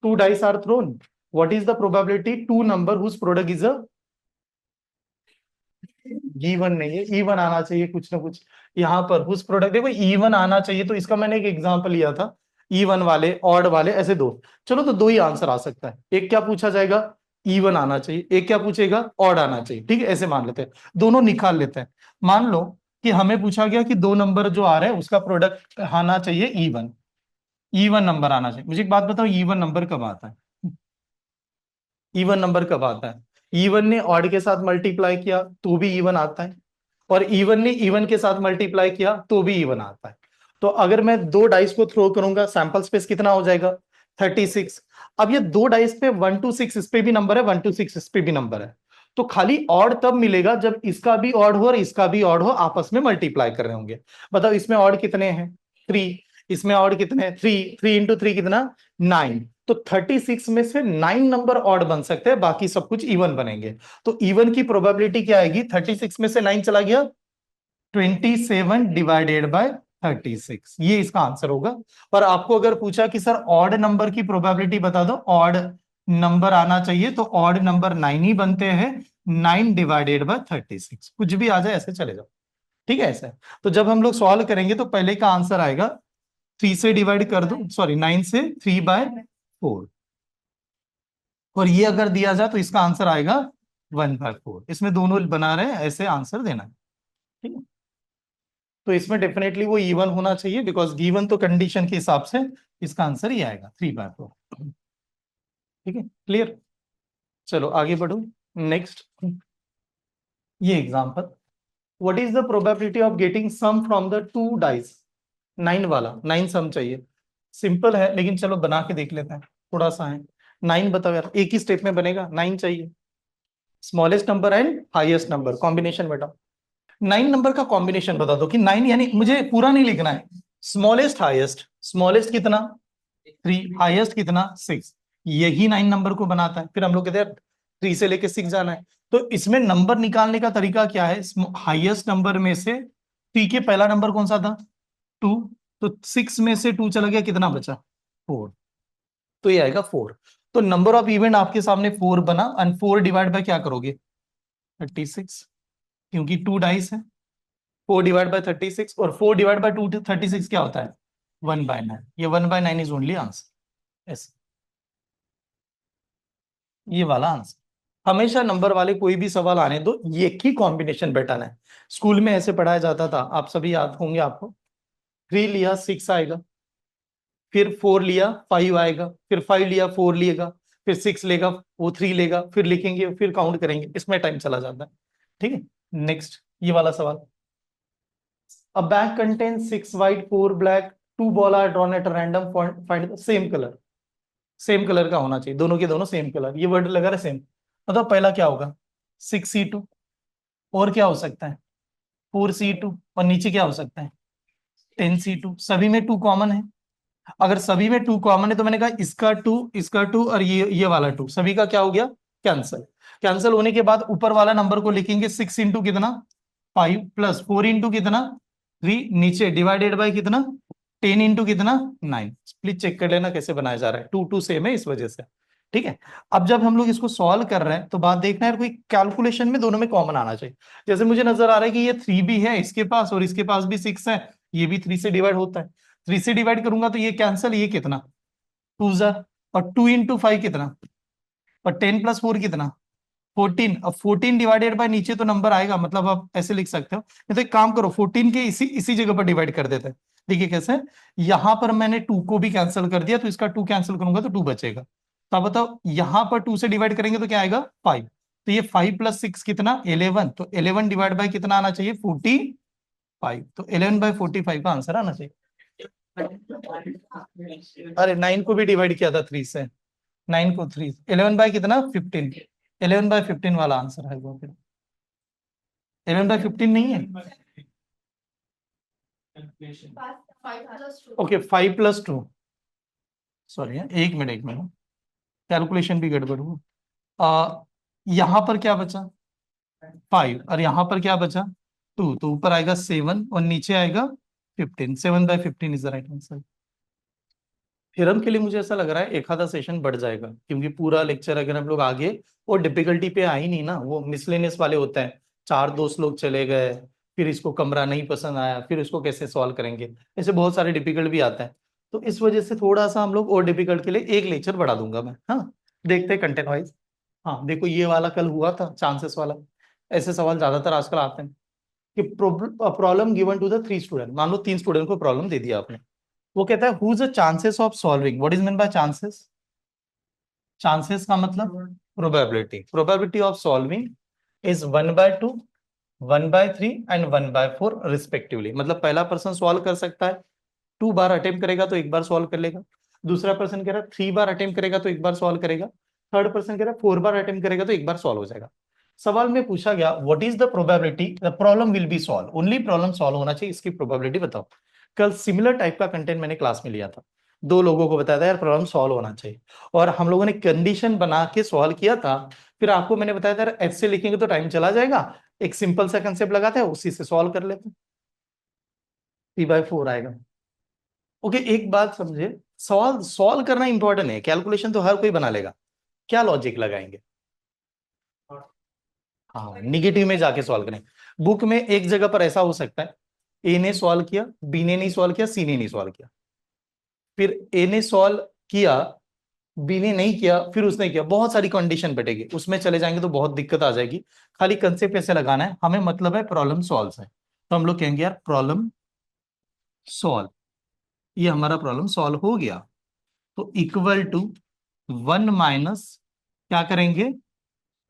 2 dice are thrown, what is the probability two number whose product is a given, नहीं है इवन आना चाहिए कुछ ना कुछ, यहाँ पर हुज प्रोडक्ट देखो इवन आना चाहिए, तो इसका मैंने एक एग्जांपल लिया था, इवन वाले ऑड वाले ऐसे दो, चलो तो दो ही आंसर आ सकता है, एक क्या पूछा जाएगा इवन आना चाहिए, एक क्या पूछेगा ऑड आना चाहिए। ठीक है, ऐसे मान लेते हैं, दोनों निकाल लेते हैं। मान लो कि हमें पूछा गया कि दो नंबर जो आ रहे हैं उसका प्रोडक्ट आना चाहिए इवन, इवन नंबर आना चाहिए। मुझे एक बात बताओ, इवन नंबर कब आता है, इवन नंबर कब आता है, इवन ने ऑड के साथ मल्टीप्लाई किया तो भी इवन आता है, और इवन ने इवन के साथ मल्टीप्लाई किया तो भी इवन आता है। तो अगर मैं दो डाइस को थ्रो करूंगा, सैंपल स्पेस कितना हो जाएगा 36। अब ये दो डाइस पे 1 2 6 इस पे भी नंबर है, 1 2 6 इस पे भी नंबर है, तो खाली ऑड तब मिलेगा जब इसका भी ऑड हो और इसका भी ऑड हो, आपस में मल्टीप्लाई कर रहे होंगे। बताओ इसमें ऑड कितने हैं 3, इसमें ऑड कितने हैं 3, 3 × 3 कितना 9, तो 36 में से 9 नंबर ऑड बन सकते हैं, बाकी सब कुछ इवन बनेंगे। तो इवन की प्रोबेबिलिटी क्या आएगी, 36 में से 9 चला गया 27 डिवाइडेड बाय 36, ये इसका आंसर होगा। पर आपको अगर पूछा कि सर ऑड नंबर की प्रोबेबिलिटी बता दो, ऑड नंबर आना चाहिए, तो ऑड नंबर 9 ही बनते हैं, 9 डिवाइडेड बाय 36, कुछ भी आ जाए ऐसे चले जाओ। ठीक है, ऐसा है। तो जब हम लोग सॉल्व करेंगे तो पहले का आंसर आएगा 3 से डिवाइड कर दो, सॉरी 9 से 3/4, और ये अगर दिया जाए तो इसका आंसर आएगा 1/4, इसमें दोनों बना रहे हैं, ऐसे आंसर देना है। ठीक है, तो इसमें डेफिनेटली वो इवन होना चाहिए, बिकॉज गिवन तो कंडीशन के हिसाब से इसका आंसर ही आएगा 3/4। ठीक है, क्लियर। चलो आगे बढ़ो। नेक्स्ट, ये example, what is the probability of getting sum from the two dice. 9 वाला, 9 सम चाहिए। सिंपल है, लेकिन चलो बना के देख लेते हैं, थोड़ा सा है। 9 बताओ यार, एक ही स्टेप में बनेगा, 9 चाहिए। Smallest number and highest number combination बताओ। 9 नंबर का कॉम्बिनेशन बता दो कि 9, यानी मुझे पूरा नहीं लिखना है। स्मॉलेस्ट हाईएस्ट, स्मॉलेस्ट कितना 3, हाईएस्ट कितना 6, यही 9 नंबर को बनाता है। फिर हम लोग कहते हैं 3 से लेके 6 जाना है। तो इसमें नंबर निकालने का तरीका क्या है, हाईएस्ट नंबर में से 3 के पहला नंबर कौन सा था 2, तो 6 में से 2 चला गया, कितना बचा 4, तो ये आएगा 4। तो नंबर ऑफ इवेंट आपके सामने 4 बना, एंड 4 डिवाइड बाय क्या करोगे 36, क्योंकि 2 डाइस है। 4 डिवाइड बाय 36, और 4 डिवाइड बाय 2 36 क्या होता है 1/9। ये 1/9 इज ओनली आंसर, ऐसे ये वाला आंसर। हमेशा नंबर वाले कोई भी सवाल आने दो, ये की कॉम्बिनेशन बैठाना है। स्कूल में ऐसे पढ़ाया जाता था, आप सभी याद होंगे आपको। 3 लिया 6 आएगा, फिर 4 लिया 5 आएगा, फिर 5 लिया 4 लेगा, फिर 6 लेगा, वो 3 लेगा, फिर लिखेंगे, फिर काउंट करेंगे, इसमें टाइम चला जाता है। ठीक है, नेक्स्ट ये वाला सवाल। A bag contains 6 white, 4 black, 2 ball are drawn at a random point, find the same color। Same colour का होना चाहिए, दोनों के दोनों सेम कलर, ये वर्ड लगा रहा सेम। मतलब पहला क्या होगा 6C2, और क्या हो सकता है 4C2, और नीचे क्या हो सकता है 10C2। सभी में 2 कॉमन है। अगर सभी में 2 कॉमन है तो मैंने कहा इसका 2, इसका 2, और ये वाला 2, सभी का क्या हो गया कैंसल। कैंसल होने के बाद ऊपर वाला नंबर को लिखेंगे 6 इंटू कितना 5, प्लस 4 इंटू कितना 3, नीचे डिवाइडेड बाय कितना 10 इंटू कितना 9। प्लीज चेक कर लेना कैसे बनाया जा रहा है, 2 2 सेम है इस वजह से। ठीक है, अब जब हम लोग इसको सॉल्व कर रहे हैं तो बात देखना है, कोई कैलकुलेशन में दोनों में कॉमन आना चाहिए। जैसे मुझे नजर आ रहा है कि ये 3 भी है इसके पास, और इसके पास भी 6 है, ये भी 3 से डिवाइड होता है। 3 से डिवाइड करूंगा तो ये कैंसल, ये कितना 2 जार, और 2 इंटू 5 कितना, और 10 प्लस 4 कितना 14। अब 14 डिवाइडेड बाय नीचे तो नंबर आएगा, मतलब आप ऐसे लिख सकते हो। नहीं तो एक काम करो 14 के इसी इसी जगह पर डिवाइड कर देते हैं। देखिए कैसे, यहां पर मैंने 2 को भी कैंसिल कर दिया, तो इसका 2 कैंसिल करूंगा तो 2 बचेगा। तो अब बताओ यहां पर 2 से डिवाइड करेंगे तो क्या आएगा 5। तो ये 5 प्लस 6 कितना 11, तो 11 डिवाइड बाय कितना आना चाहिए 45, तो 11/45 का आंसर आना चाहिए। अरे 9 को भी डिवाइड किया था 3 से, 9 को 3, 11 बाय कितना 15, 11/15 वाला आंसर है वो। फिर 11/15 नहीं है, ओके 5+2, सॉरी एक मिनट एक मिनट, कैलकुलेशन भी गड़बड़ हुआ। यहाँ पर क्या बचा 5, और यहाँ पर क्या बचा 2, तो ऊपर आएगा 7 और नीचे आएगा 15, 7/15 is the right answer. Theorem के लिए मुझे ऐसा लग रहा है एक आधा सेशन बढ़ जाएगा, क्योंकि पूरा लेक्चर अगर हम लोग आगे, और डिफिकल्टी पे आई नहीं ना, वो मिसलेनियस वाले होते हैं, 4 दोस्त लोग चले गए, फिर इसको कमरा नहीं पसंद आया, फिर इसको कैसे सॉल्व करेंगे, ऐसे बहुत सारे डिफिकल्ट भी आते हैं। तो इस वजह से थोड़ा सा हम लोग और डिफिकल्ट के लिए एक लेक्चर बढ़ा दूंगा मैं। हाँ, देखते हैं कंटेंट वाइज। हाँ देखो, ये वाला कल हुआ था चांसेस वाला, ऐसे सवाल ज्यादातर आजकल आते हैं कि problem given to the 3 student, मान लो 3 स्टूडेंट को प्रॉब्लम दे दिया आपने। वो कहता है whose the chances of solving, what is mean by chances. Chances का मतलब probability, probability of solving is 1/2, 1/3 and 1/4 respectively. मतलब पहला पर्सन सॉल्व कर सकता है 2 बार अटेम्प्ट करेगा तो एक बार सॉल्व कर लेगा, दूसरा पर्सन कह रहा है 3 बार अटेम्प्ट करेगा तो एक बार सॉल्व करेगा, थर्ड पर्सन कह रहा है 4 बार अटेम्प्ट करेगा तो एक बार सॉल्व हो जाएगा। सवाल में पूछा गया what is the probability the problem will be solve, only problem solve होना चाहिए, इसकी प्रोबेबिलिटी बताओ। कल सिमिलर टाइप का कंटेंट मैंने क्लास में लिया था, 2 लोगों को बताया था यार प्रॉब्लम सॉल्व होना चाहिए, और हम लोगों ने कंडीशन बना के सॉल्व किया था। फिर आपको मैंने बताया था एच से लिखेंगे तो टाइम चला जाएगा, एक सिंपल सा कंसेप्ट लगाते हैं उसी से सॉल्व कर लेते हैं, 3/4 आएगा। ओके, एक बात समझे, सवाल सॉल्व करना इंपॉर्टेंट है, कैलकुलेशन तो हर कोई बना लेगा, क्या लॉजिक लगाएंगे। हाँ, निगेटिव में जाके सॉल्व करें। बुक में एक जगह पर ऐसा हो सकता है ए ने सॉल्व किया, बी ने नहीं सॉल्व किया, सी ने नहीं सॉल्व किया, फिर ए ने सॉल्व किया, बी ने नहीं किया, फिर उसने किया, बहुत सारी कंडीशन बैठेगी, उसमें चले जाएंगे तो बहुत दिक्कत आ जाएगी। खाली कंसेप्ट ऐसे लगाना है, हमें मतलब है प्रॉब्लम सॉल्व है। तो हम लोग कहेंगे यार प्रॉब्लम सॉल्व, ये हमारा प्रॉब्लम सॉल्व हो गया। तो इक्वल टू 1 माइनस क्या करेंगे,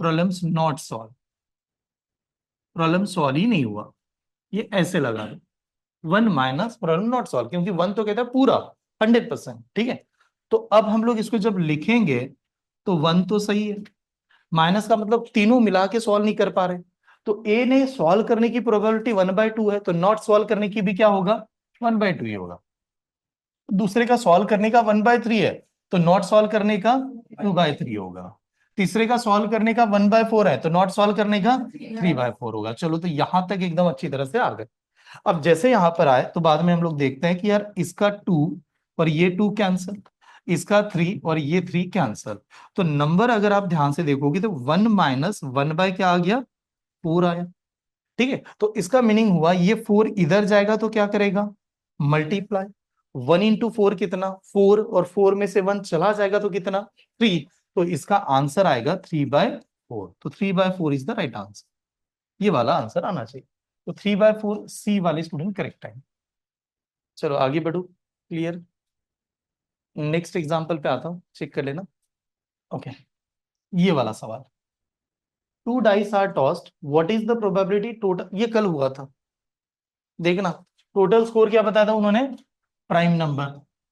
problems not solve, problem solve ही नहीं हुआ, ये ऐसे लगा दो 1 माइनस प्रॉब्लम नॉट सॉल्व, क्योंकि 1 तो कहता है पूरा 100%, ठीक है। तो अब हम लोग इसको जब लिखेंगे तो 1 तो सही है, माइनस का मतलब तीनों मिला के सॉल्व नहीं कर पा रहे, तो ए ने सॉल्व करने की प्रोबेबिलिटी 1/2 है, तो नॉट सॉल्व करने की भी क्या होगा, 1/2 ही होगा। दूसरे का सॉल्व करने का 1/3 है, तो नॉट सॉल्व करने का 2/3 होगा। तीसरे का सॉल्व करने का 1/4 है, तो नॉट सॉल्व करने का 3/4 होगा। चलो, तो यहां तक एकदम अच्छी तरह से आ गए। अब जैसे यहां पर आए तो बाद में हम लोग देखते हैं कि यार इसका 2 और ये 2 कैंसल, इसका 3 और ये 3 कैंसल, तो नंबर अगर आप ध्यान से देखोगे तो 1 माइनस 1 बाय क्या आ गया, 4 आया। ठीक है, तो इसका मीनिंग हुआ ये 4 इधर जाएगा तो क्या करेगा, मल्टीप्लाई। 1 into 4 कितना, 4, और 4 में से 1 चला जाएगा तो कितना, 3, तो इसका आंसर आएगा 3/4, तो 3/4 इज द राइट आंसर, ये वाला आंसर आना चाहिए। तो 3/4 सी वाले स्टूडेंट करेक्ट है। चलो आगे बढ़ो, क्लियर। नेक्स्ट एग्जांपल पे आता हूं, चेक कर लेना। ओके, ये वाला सवाल, 2 dice are tossed, what is the probability total, ये कल हुआ था, देखना। टोटल स्कोर क्या बताया था उन्होंने, प्राइम नंबर,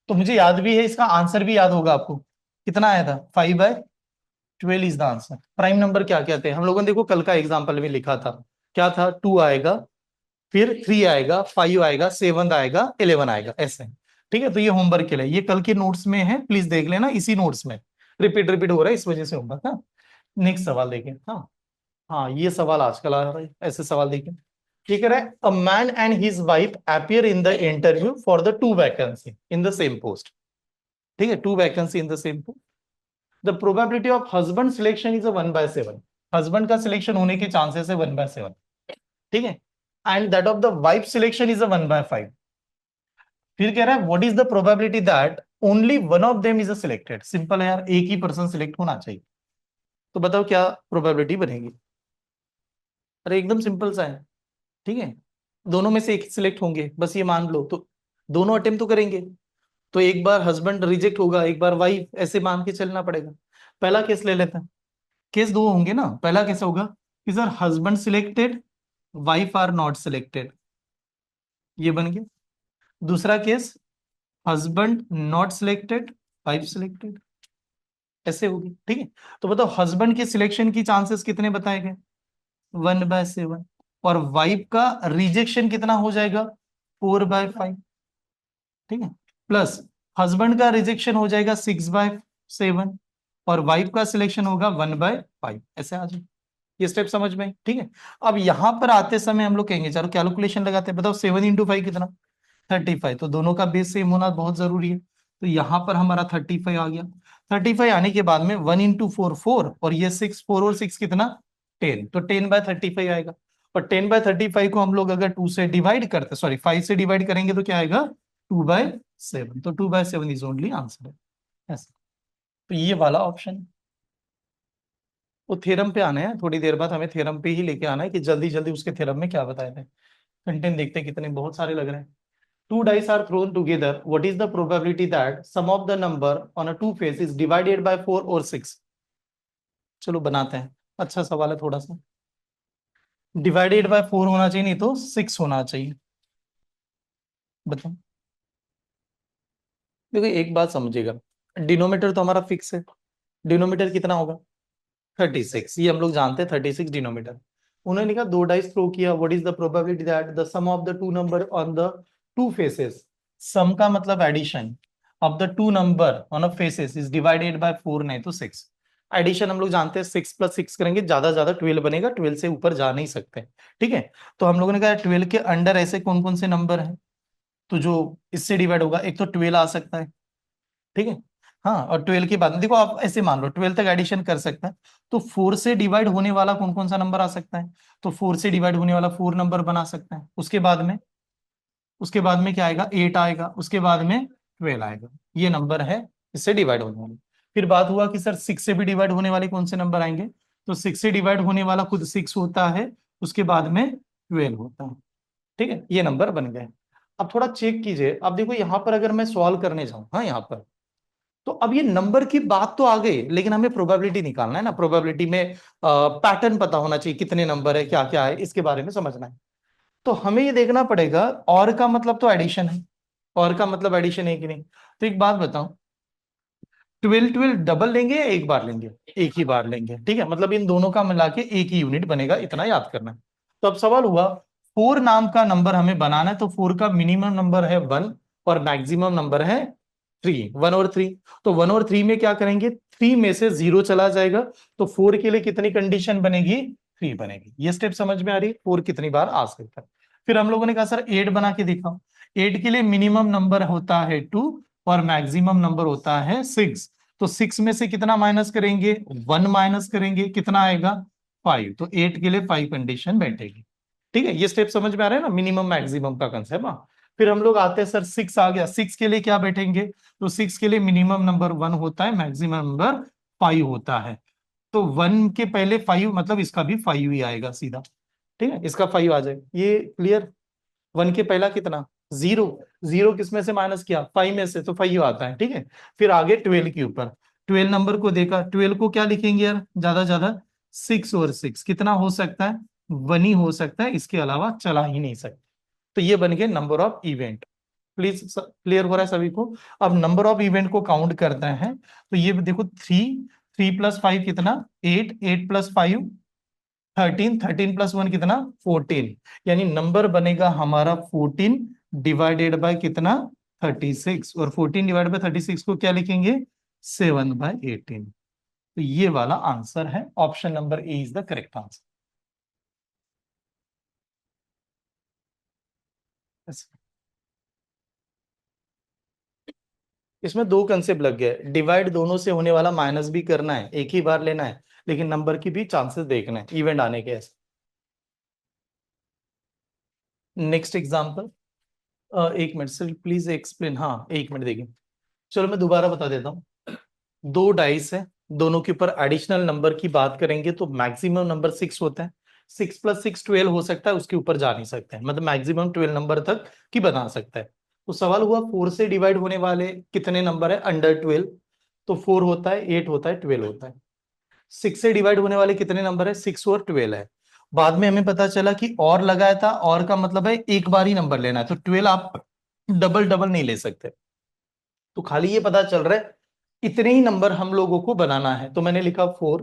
तो मुझे याद भी है, इसका आंसर भी याद होगा आपको, कितना आया था, 5/12 is the answer. Prime number क्या कहते हैं हम लोगों ने, देखो कल का एग्जांपल में लिखा था, क्या था, 2 आएगा, फिर 3 आएगा, 5 आएगा, 7 आएगा, 11 आएगा, ऐसे। ठीक है, तो ये होमवर्क के लिए, ये कल के नोट्स में है, प्लीज देख लेना, इसी नोट्स में रिपीट रिपीट हो रहा है, इस वजह से होमवर्क। हाँ, नेक्स्ट सवाल देखें। हाँ, हाँ ये सवाल आजकल आ रहा है, ऐसे सवाल देखें। ठीक है, a man and his wife appear in the interview for the 2 vacancy in the same post. ठीक है, 2 vacancy in the same post, the probability of husband selection is 1/7, husband का सिलेक्शन होने के चांसेस है 1/7। ठीक है, and that of the wife selection is 1/5। फिर कह रहा है what is the probability that only one of them is selected, simple है यार, एक ही पर्सन सिलेक्ट होना चाहिए, तो बताओ क्या प्रोबेबिलिटी बनेगी। अरे एकदम सिंपल सा है, ठीक है, दोनों में से एक सिलेक्ट होंगे, बस ये मान लो, तो दोनों अटेम्प्ट तो करेंगे, तो एक बार हस्बैंड रिजेक्ट होगा, एक बार वाइफ, ऐसे मान के चलना पड़ेगा। पहला केस ले लेते हैं, केस दो होंगे ना, पहला कैसे होगा कि sir husband selected, wife are not selected, ये बन गया। दूसरा case, husband not selected, wife selected, ऐसे होगी। ठीक है, तो बताओ हस्बैंड के सिलेक्शन की चांसेस कितने बताए गए, 1/7, और वाइफ का रिजेक्शन कितना हो जाएगा, 4/5। ठीक है, प्लस हस्बैंड का रिजेक्शन हो जाएगा 6/7, और वाइफ का सिलेक्शन होगा 1/5, ऐसे आ जाए। ये स्टेप समझ में आई? ठीक है, अब यहां पर आते समय हम लोग कहेंगे चलो कैलकुलेशन लगाते हैं, बताओ 7 into 5 कितना, 35, तो दोनों का बेस सेम होना बहुत जरूरी है, तो यहां पर हमारा 35 आ गया। 35 आने के बाद में 1 into 4 4, और ये 6, 4 और 6 कितना, 10, तो 10/35 आएगा। और 10/35 को हम लोग अगर 2 से डिवाइड करते, सॉरी 5 से डिवाइड करेंगे तो क्या आएगा, 2/7, तो 2/7 इज ओनली आंसर है, ऐसा। तो ये वाला ऑप्शन, वो थ्योरम पे आना है, थोड़ी देर बाद हमें थ्योरम पे ही लेके आना है कि जल्दी जल्दी उसके थ्योरम में क्या बताए थे। कंटेंट देखते हैं कितने, बहुत सारे लग रहे हैं। Two dice are thrown together. What is the probability that sum of the number on a two face is divided by 4 or 6? चलो बनाते हैं, अच्छा सवाल है थोड़ा सा। डिवाइडेड बाय 4 होना चाहिए, नहीं तो 6 होना चाहिए, बताओ। देखो एक बात समझिएगा, डिनोमीटर तो हमारा फिक्स है, डिनोमीटर कितना होगा, 36, ये हम लोग जानते हैं, 36 डिनोमीटर। उन्होंने लिखा 2 डाइस थ्रो किया, what is the probability that the sum of the two number on the two faces, sum का मतलब addition of the two number on a faces is divided by 4, नहीं तो 6। एडिशन हम लोग जानते हैं 6 + 6 करेंगे, ज्यादा ज्यादा 12 बनेगा, 12 से ऊपर जा नहीं सकते। ठीक है, तो हम लोगों ने कहा 12 के अंडर ऐसे कौन कौन से नंबर हैं, तो जो इससे डिवाइड होगा, एक तो 12 आ सकता है। ठीक है, हाँ, और 12 के बाद देखो आप ऐसे मान लो 12 तक एडिशन कर सकते हैं, तो 4 से डिवाइड होने वाला कौन कौन सा नंबर आ सकता है, तो 4 से डिवाइड होने वाला 4 नंबर बना सकते हैं। उसके बाद में क्या आएगा, 8 आएगा, उसके बाद में 12 आएगा, ये नंबर है इससे डिवाइड होने वाले। फिर बात हुआ कि सर 6 से भी डिवाइड होने वाले कौन से नंबर आएंगे, तो 6 से डिवाइड होने वाला खुद 6 होता है, उसके बाद में 12 होता है। ठीक है, ये नंबर बन गए। अब थोड़ा चेक कीजिए, अब देखो यहां पर अगर मैं सॉल्व करने जाऊं, हाँ यहाँ पर, तो अब ये नंबर की बात तो आ गई, लेकिन हमें प्रोबेबिलिटी निकालना है ना। प्रोबेबिलिटी में पैटर्न पता होना चाहिए, कितने नंबर है, क्या क्या है, इसके बारे में समझना है। तो हमें ये देखना पड़ेगा, और का मतलब तो एडिशन है, और का मतलब एडिशन है कि नहीं। तो एक बात बताओ, 12 12 डबल लेंगे या एक बार लेंगे? एक ही बार लेंगे, ठीक है। मतलब इन दोनों का मिला के एक ही यूनिट बनेगा, इतना याद करना है। तो अब सवाल हुआ, 4 नाम का नंबर हमें बनाना है, तो 4 का मिनिमम नंबर है 1 और मैक्सिमम नंबर है 3, 1 और 3। तो 1 और 3 में क्या करेंगे, 3 में से 0 चला जाएगा, तो 4 के लिए कितनी कंडीशन बनेगी, 3 बनेगी। ये स्टेप समझ में आ रही है, 4 कितनी बार आ सकता है। फिर हम लोगों ने कहा सर 8 बना के दिखाओ। 8 के लिए मिनिमम नंबर होता है 2 और मैक्सिमम नंबर होता है 6। तो 6 में से कितना माइनस करेंगे, 1 माइनस करेंगे, कितना आएगा 5। तो 8 के लिए 5 कंडीशन बैठेगी। ठीक है, ये स्टेप समझ में आ रहा है ना, मिनिमम मैक्सिमम का कंसेप्ट। हाँ, फिर हम लोग आते हैं सर 6 आ गया, 6 के लिए क्या बैठेंगे, तो 6 के लिए मिनिमम नंबर 1 होता है, मैक्सिमम नंबर 5 होता है। तो 1 के पहले 5, मतलब इसका भी 5 ही आएगा सीधा। ठीक है, इसका 5 आ जाएगा, ये क्लियर। 1 के पहला कितना, 0। 0 किस में से माइनस किया, 5 में से, तो 5 आता है। ठीक है, फिर आगे 12 के ऊपर, 12 नंबर को देखा, 12 को क्या लिखेंगे यार, ज्यादा ज्यादा 6 और 6 कितना हो सकता है, 1 ही हो सकता है, इसके अलावा चला ही नहीं सकता। तो ये बन गए number of event. Please clear हो रहा है सभी को। अब नंबर ऑफ इवेंट को काउंट करते हैं, तो ये देखो 3, 3 प्लस 5 कितना, 8, 8 प्लस 5 13, 13 प्लस 1 कितना 14। यानी नंबर बनेगा हमारा 14 डिवाइडेड बाय कितना 36, और 14 डिवाइड बाय 36 को क्या लिखेंगे 7/18। तो ये वाला आंसर है, option number A is the correct answer. इसमें दो कंसेप्ट लग गए, डिवाइड दोनों से होने वाला माइनस भी करना है, एक ही बार लेना है, लेकिन नंबर की भी चांसेस देखना है इवेंट आने के। ऐसे नेक्स्ट एग्जांपल, एक मिनट सर प्लीज एक्सप्लेन, हाँ एक मिनट देखिए, चलो मैं दोबारा बता देता हूँ। दो डाइस है, दोनों के ऊपर एडिशनल नंबर की बात करेंगे तो मैक्सिमम नंबर 6 होता है। 6 प्लस 6 12 हो सकता है, उसके ऊपर जा नहीं सकते हैं, मतलब मैक्सिमम 12 नंबर तक की बना सकता है। तो सवाल हुआ 4 से डिवाइड होने वाले कितने नंबर है अंडर 12, तो 4 होता है, 8 होता है, 12 होता है। 6 से डिवाइड होने वाले कितने नंबर है, 6 और 12 है। बाद में हमें पता चला कि और लगाया था, और का मतलब है एक बार ही नंबर लेना है, तो 12 आप डबल डबल नहीं ले सकते। तो खाली ये पता चल रहा है इतने ही नंबर हम लोगों को बनाना है, तो मैंने लिखा 4,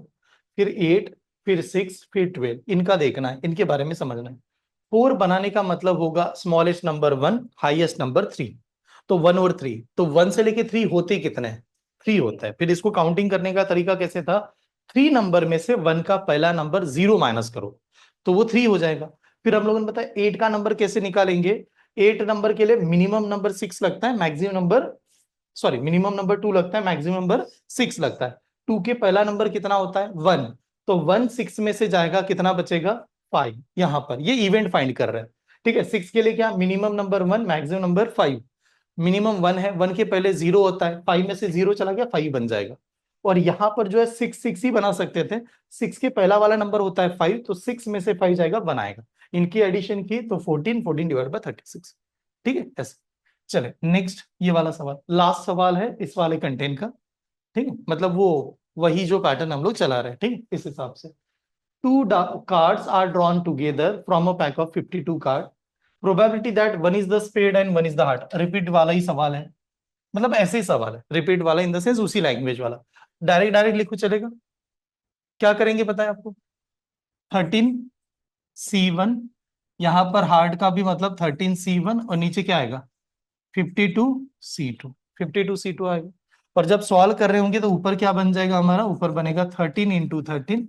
फिर 8, फिर 6, फिर 12, इनका देखना है, इनके बारे में समझना है। 4 बनाने का मतलब होगा स्मॉलेस्ट नंबर 1, हाईएस्ट नंबर 3। तो 1 और 3, तो 1 से लेके 3 होते कितने हैं, 3 होता है। फिर इसको काउंटिंग करने का तरीका कैसे था, 3 नंबर में से 1 का पहला नंबर 0 माइनस करो, तो वो 3 हो जाएगा। फिर हम लोगों ने बताया 8 का नंबर कैसे निकालेंगे, 8 नंबर के लिए मिनिमम नंबर 6 लगता है, maximum number, sorry minimum number 2 लगता है, मैक्सिमम नंबर 6 लगता है। 2 के पहला नंबर कितना होता है 1, तो 1 6 में से जाएगा, कितना बचेगा 5। यहां पर ये इवेंट फाइंड कर रहे हैं। ठीक है, 6 के लिए क्या, minimum number 1, maximum number 5। Minimum 1 है, 1 के पहले 0 होता है, 5 में से 0 चला गया, 5 बन जाएगा। और यहां पर जो है 6 6 ही बना सकते थे, 6 के पहला वाला नंबर होता है 5, तो 6 में से 5 जाएगा, बनाएगा। इनकी एडिशन की तो 14, 14 डिवाइड बाय 36। ठीक है, ऐसे। चले नेक्स्ट, ये वाला सवाल लास्ट सवाल है इस वाले कंटेंट का। ठीक है, मतलब वो वही जो पैटर्न हम लोग चला रहे हैं, ठीक है, इस हिसाब से। Two cards are drawn together from a pack of 52 card, probability that one is the spade and one is the heart. Repeat वाला ही सवाल है, मतलब ऐसे ही सवाल है, रिपीट वाला इन द सेंस उसी लैंग्वेज वाला। डायरेक्ट डायरेक्ट लिखो चलेगा, क्या करेंगे पता है आपको, 13C1, यहां पर हार्ट का भी मतलब 13C1, और नीचे क्या आएगा 52C2, 52C2 आएगा। और जब सॉल्व कर रहे होंगे तो ऊपर क्या बन जाएगा हमारा, ऊपर बनेगा 13 × 13,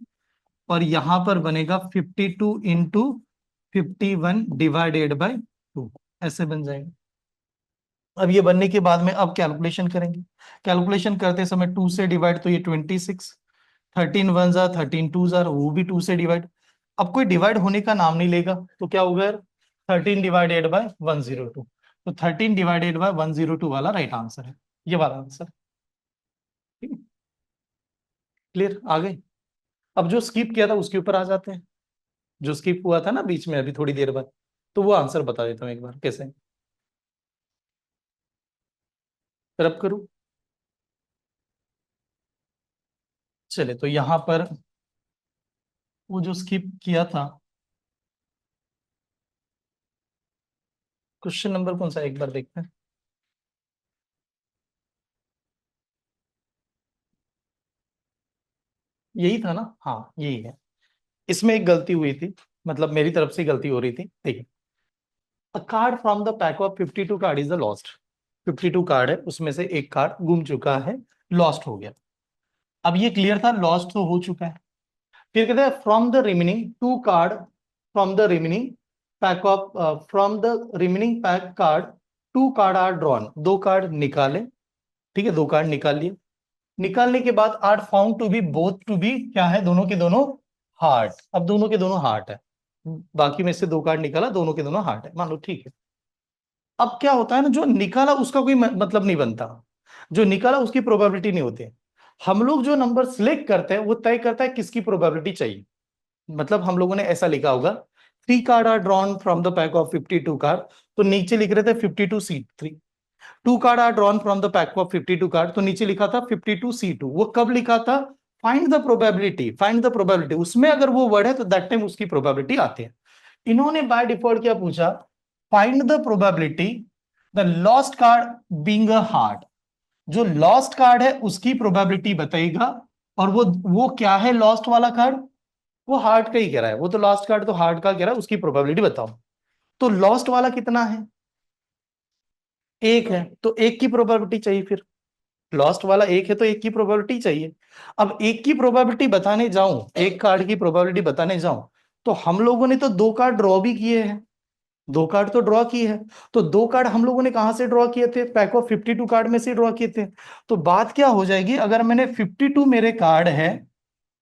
और यहां पर बनेगा 52 × 51 डिवाइडेड बाय 2, ऐसे बन जाएगा। अब ये बनने के बाद में अब कैलकुलेशन करेंगे। कैलकुलेशन करते समय 2 से डिवाइड, तो ये 26, 13 1 जार, 13 2 जार, वो भी 2 से डिवाइड। अब कोई डिवाइड होने का नाम नहीं लेगा, तो क्या होगा 13 डिवाइडेड बाय 102, तो 13 डिवाइडेड बाय 102 वाला राइट आंसर है, ये वाला आंसर। ठीक है, क्लियर, आ गए। अब जो स्किप किया था उसके ऊपर आ जाते हैं, जो स्किप हुआ था ना बीच में अभी थोड़ी देर बाद, तो वो आंसर बता देता हूं एक बार कैसे। रब करूं? चले तो यहां पर वो जो स्किप किया था, क्वेश्चन नंबर कौन सा एक बार देखते हैं। यही था ना? हाँ यही है। इसमें एक गलती हुई थी, मतलब मेरी तरफ से गलती हो रही थी। देखिए, अ card from the pack of 52 card is the lost. 52 card है, उसमें से एक कार्ड गुम चुका है, लॉस्ट हो गया। अब ये क्लियर था, लॉस्ट तो हो चुका है। फिर कहते हैं from the remaining two card, from the remaining pack of, from the remaining pack card two card are drawn. दो कार्ड निकाले, ठीक है, दो कार्ड निकाल लिए। निकालने के बाद are found to be both to be क्या है, दोनों के दोनों हार्ट। अब दोनों के दोनों हार्ट है, बाकी में से दो कार्ड निकाला, दोनों के दोनों हार्ट है, मान लो ठीक है। अब क्या होता है ना, जो निकाला उसका कोई मतलब नहीं बनता, जो निकाला उसकी प्रोबेबिलिटी नहीं होती। हम लोग जो नंबर सिलेक्ट करते हैं वो तय करता है किसकी प्रोबेबिलिटी चाहिए। मतलब हम लोगों ने ऐसा लिखा होगा, 3 card are drawn from the pack of 52 card, तो नीचे लिख रहे थे 52C3। 2 card are drawn from the pack of 52 card, तो नीचे लिखा था 52C2। वो कब लिखा था? Find the probability, find the probability, उसमें अगर वो वर्ड है तो दैट टाइम उसकी प्रोबेबिलिटी आती है। इन्होंने बाय डिफॉल्ट क्या पूछा? Find the probability the lost card being a heart. जो लॉस्ट कार्ड है उसकी प्रोबेबिलिटी बताएगा। और वो क्या है लॉस्ट वाला कार्ड? वो हार्ट का ही कह रहा है, वो तो लास्ट कार्ड तो हार्ट का कह रहा है, उसकी प्रोबेबिलिटी बताओ। तो लॉस्ट वाला कितना है? एक है, तो एक की प्रोबेबिलिटी चाहिए फिर। लॉस्ट वाला एक है तो एक की प्रोबेबिलिटी चाहिए। अब एक की प्रोबेबिलिटी बताने जाऊं, एक कार्ड की प्रोबेबिलिटी बताने जाऊं, तो हम लोगों ने तो दो कार्ड ड्रॉ भी किए हैं, दो कार्ड तो ड्रॉ किए हैं। तो दो कार्ड हम लोगों ने कहां से ड्रॉ किए थे? पैक ऑफ 52 कार्ड में से ड्रॉ किए थे। तो बात क्या हो जाएगी, अगर मैंने 52 मेरे कार्ड है,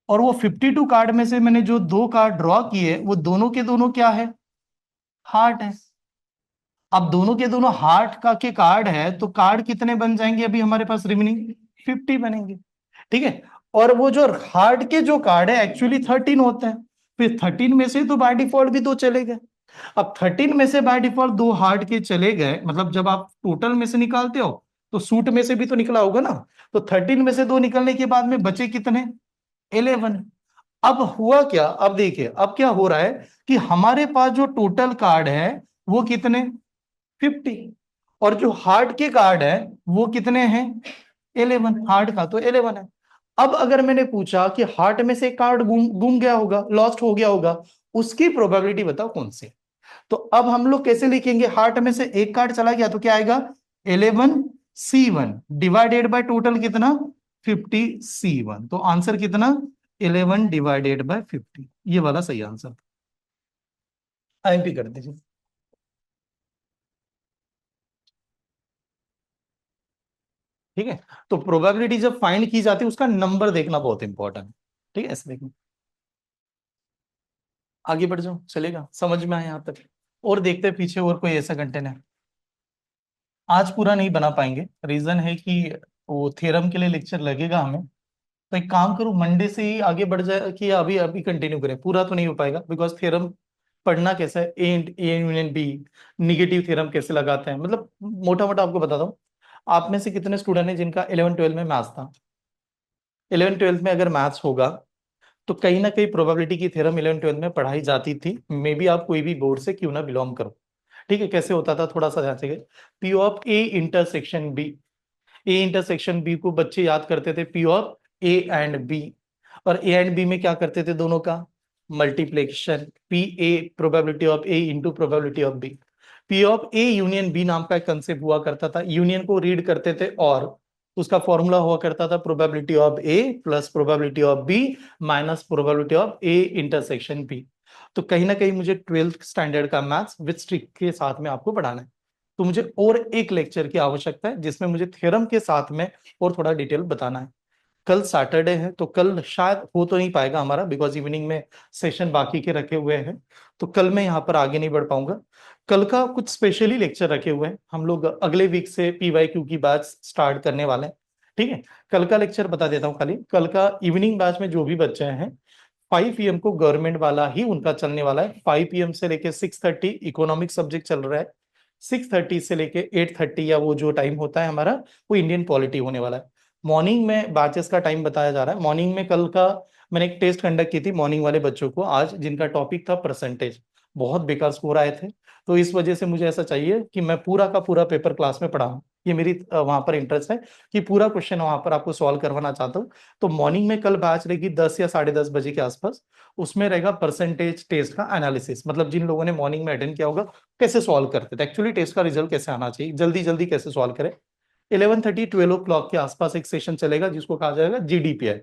और वो 52 कार्ड में से मैंने जो दो कार्ड ड्रॉ किए वो दोनों के दोनों क्या है? हार्ट है। अब दोनों के दोनों हार्ट का के कार्ड है, तो कार्ड कितने बन जाएंगे अभी हमारे पास रिमेनिंग? 50 बनेंगे, ठीक है। और वो जो हार्ट के जो कार्ड है एक्चुअली 13 होते हैं, फिर 13 में से तो बाय डिफॉल्ट भी दो चले गए। अब 13 में से बाय डिफॉल्ट दो हार्ट के चले गए, मतलब जब आप टोटल में से निकालते हो तो सूट में से भी तो निकला होगा ना। तो 13 में से दो निकलने के बाद में बचे कितने? 11। अब हुआ क्या, अब देखिए अब क्या हो रहा है कि हमारे पास जो टोटल कार्ड है वो कितने? 50। और जो हार्ट के कार्ड है वो कितने हैं? 11। हार्ट का तो 11 है। अब अगर मैंने पूछा कि हार्ट में से कार्ड गुम गुम गया होगा, लॉस्ट हो गया होगा, उसकी प्रोबेबिलिटी बताओ कौन सी। तो अब हम लोग कैसे लिखेंगे? हार्ट में से एक कार्ड चला गया तो क्या आएगा? 11C1 डिवाइडेड बाय टोटल कितना? 50C1। तो आंसर कितना? 11 डिवाइडेड बाय 50, ये वाला सही आंसर। आईएमपी कर दीजिए। ठीक है, तो प्रोबेबिलिटी जब फाइंड की जाती है उसका नंबर देखना बहुत इंपॉर्टेंट है। ठीक है, ऐसे देखना। आगे बढ़ जाओ, चलेगा? समझ में आया यहाँ तक? और देखते हैं पीछे और कोई ऐसा कंटेंट है। आज पूरा नहीं बना पाएंगे, रीजन है कि वो थ्योरम के लिए लेक्चर लगेगा हमें। तो एक काम करूं, मंडे से ही आगे बढ़ जाए कि अभी अभी कंटिन्यू करें? पूरा तो नहीं हो पाएगा, बिकॉज थ्योरम पढ़ना कैसा है, A union B, negative theorem कैसे लगाते हैं, मतलब मोटा मोटा आपको बताता हूँ। आप में से कितने स्टूडेंट हैं जिनका 11 12 में मैथ्स था? 11 12 में अगर मैथ्स होगा तो कहीं ना कहीं प्रोबेबिलिटी की थ्योरम 11 12 में पढ़ाई जाती थी, मे बी आप कोई भी बोर्ड से क्यों ना बिलोंग करो। ठीक है, कैसे होता था थोड़ा सा जांचेंगे। P of A intersection B, A intersection B को बच्चे याद करते थे P of A and B. और ए एंड बी में क्या करते थे दोनों का? Multiplication, P A probability of A into probability of B. P of A union B नाम का एक कंसेप्ट हुआ करता था, यूनियन को रीड करते थे और उसका फॉर्मूला हुआ करता था probability of A plus probability of B minus probability of A intersection B. तो कहीं ना कहीं मुझे 12th स्टैंडर्ड का मैथ्स विद स्ट्रिक के साथ में आपको पढ़ाना है। तो मुझे और एक लेक्चर की आवश्यकता है जिसमें मुझे थ्योरम के साथ में और थोड़ा डिटेल बताना है। कल सैटरडे है तो कल शायद हो तो नहीं पाएगा हमारा, बिकॉज इवनिंग में सेशन बाकी के रखे हुए हैं। तो कल मैं यहाँ पर आगे नहीं बढ़ पाऊंगा। कल का कुछ स्पेशली लेक्चर रखे हुए हैं, हम लोग अगले वीक से PYQ की बैच स्टार्ट करने वाले हैं। ठीक है, कल का लेक्चर बता देता हूँ खाली। कल का इवनिंग बैच में जो भी बच्चे हैं 5 PM को गवर्नमेंट वाला ही उनका चलने वाला है। 5 PM से लेके 6:30 इकोनॉमिक सब्जेक्ट चल रहा है। 6:30 से लेके 8:30 या वो जो टाइम होता है हमारा, वो इंडियन पॉलिटी होने वाला है। मॉर्निंग में बैचेस का टाइम बताया जा रहा है। मॉर्निंग में कल का मैंने एक टेस्ट कंडक्ट की थी मॉर्निंग वाले बच्चों को, आज जिनका टॉपिक था परसेंटेज, बहुत बेकार स्कोर आए थे। तो इस वजह से मुझे ऐसा चाहिए कि मैं पूरा का पूरा पेपर क्लास में पढ़ाऊं। ये मेरी वहां पर इंटरेस्ट है कि पूरा क्वेश्चन वहां पर आपको सॉल्व करवाना चाहता हूँ। तो मॉर्निंग में कल बैच रहेगी 10 या 10:30 बजे के आसपास। उसमें रहेगा परसेंटेज टेस्ट का एनालिसिस, मतलब जिन लोगों ने मॉर्निंग में अटेंड किया होगा कैसे सॉल्व करते थे, एक्चुअली टेस्ट का रिजल्ट कैसे आना चाहिए, जल्दी जल्दी कैसे सॉल्व करें। 11:30 12 o'clock के आसपास एक सेशन चलेगा जिसको कहा जाएगा GDPI।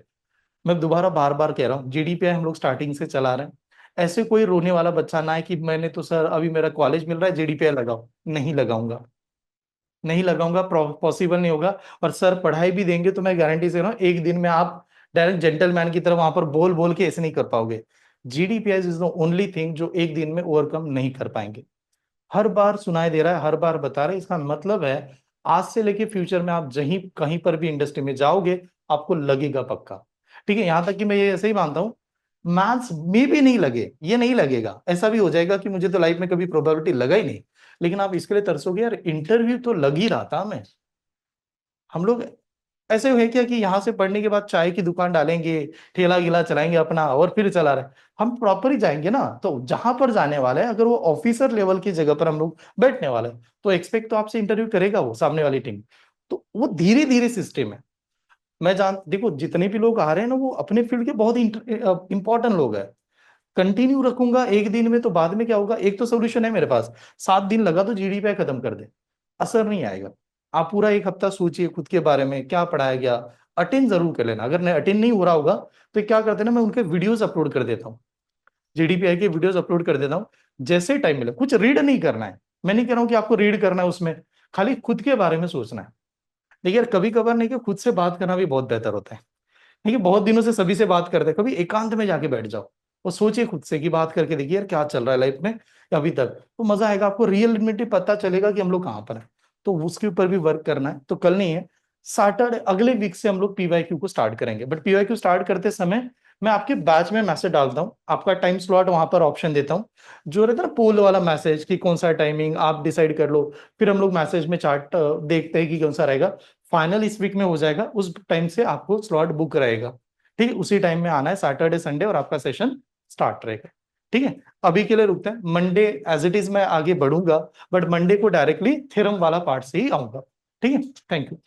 मैं दोबारा बार बार कह रहा हूँ, GDPI हम लोग स्टार्टिंग से चला रहे हैं। ऐसे कोई रोने वाला बच्चा ना है कि मैंने तो सर अभी मेरा कॉलेज मिल रहा है GDPI लगाओ, नहीं लगाऊंगा, नहीं लगाऊंगा, पॉसिबल नहीं होगा। और सर पढ़ाई भी देंगे तो मैं गारंटी से रहा हूँ एक दिन में आप डायरेक्ट जेंटलमैन की तरह वहां पर बोल बोल के ऐसे नहीं कर पाओगे। GDPI is the only thing जो एक दिन में ओवरकम नहीं कर पाएंगे। हर बार सुनाई दे रहा है, हर बार बता रहे हैं, इसका मतलब है आज से लेके फ्यूचर में आप जहीं कहीं पर भी इंडस्ट्री में जाओगे आपको लगेगा पक्का। ठीक है, यहां तक कि मैं ये ऐसे ही मानता हूँ, मैथ्स में भी नहीं लगे, ये नहीं लगेगा, ऐसा भी हो जाएगा कि मुझे तो लाइफ में कभी प्रोबेबिलिटी लगा ही नहीं, लेकिन आप इसके लिए तरसोगे यार इंटरव्यू तो लग ही रहा था हमें। हम लोग ऐसे हुए क्या कि यहाँ से पढ़ने के बाद चाय की दुकान डालेंगे, ठेला गिला चलाएंगे अपना और फिर चला रहे। हम प्रॉपर ही जाएंगे ना, तो जहां पर जाने वाले हैं अगर वो ऑफिसर लेवल की जगह पर हम लोग बैठने वाले हैं तो एक्सपेक्ट तो आपसे इंटरव्यू करेगा वो सामने वाली टीम। तो वो धीरे धीरे सिस्टम है। मैं जान देखो जितने भी लोग आ रहे हैं ना वो अपने फील्ड के बहुत इंपॉर्टेंट लोग हैं। कंटिन्यू रखूंगा एक दिन में तो बाद में क्या होगा, एक तो सोल्यूशन है मेरे पास, 7 दिन लगा तो GDPI खत्म कर दे, असर नहीं आएगा। आप पूरा एक हफ्ता सोचिए खुद के बारे में क्या पढ़ाया गया, अटेंड जरूर कर लेना। अगर अटेंड नहीं हो रहा होगा तो क्या करते हैं ना, मैं उनके वीडियोस अपलोड कर देता हूँ, GDPI के वीडियोस अपलोड कर देता हूँ। जैसे टाइम मिले, कुछ रीड नहीं करना है, मैं नहीं कह रहा हूँ कि आपको रीड करना है उसमें, खाली खुद के बारे में सोचना है। देखिए यार कभी कभार नहीं कि खुद से बात करना भी बहुत बेहतर होता है। देखिए बहुत दिनों से सभी से बात करते हैं, कभी एकांत में जाके बैठ जाओ और सोचिए खुद से कि बात करके देखिए यार क्या चल रहा है लाइफ में अभी तक, तो मजा आएगा आपको, रियलिटी पता चलेगा कि हम लोग कहाँ पर हैं। तो उसके ऊपर भी वर्क करना है, तो कल नहीं है, सैटरडे अगले वीक से हम लोग PYQ को स्टार्ट करेंगे। बट PYQ स्टार्ट करते समय मैं आपके बैच में मैसेज डालता हूँ, आपका टाइम स्लॉट वहां पर ऑप्शन देता हूँ, जो रहता है ना पोल वाला मैसेज कि कौन सा टाइमिंग आप डिसाइड कर लो। फिर हम लोग मैसेज में चार्ट देखते हैं कि कौन सा रहेगा, फाइनल इस वीक में हो जाएगा, उस टाइम से आपको स्लॉट बुक रहेगा। ठीक है, उसी टाइम में आना है सैटरडे संडे और आपका सेशन स्टार्ट रहेगा। ठीक है, अभी के लिए रुकते हैं, मंडे एज इट इज मैं आगे बढ़ूंगा, बट मंडे को डायरेक्टली थ्योरम वाला पार्ट से ही आऊंगा। ठीक है, थैंक यू।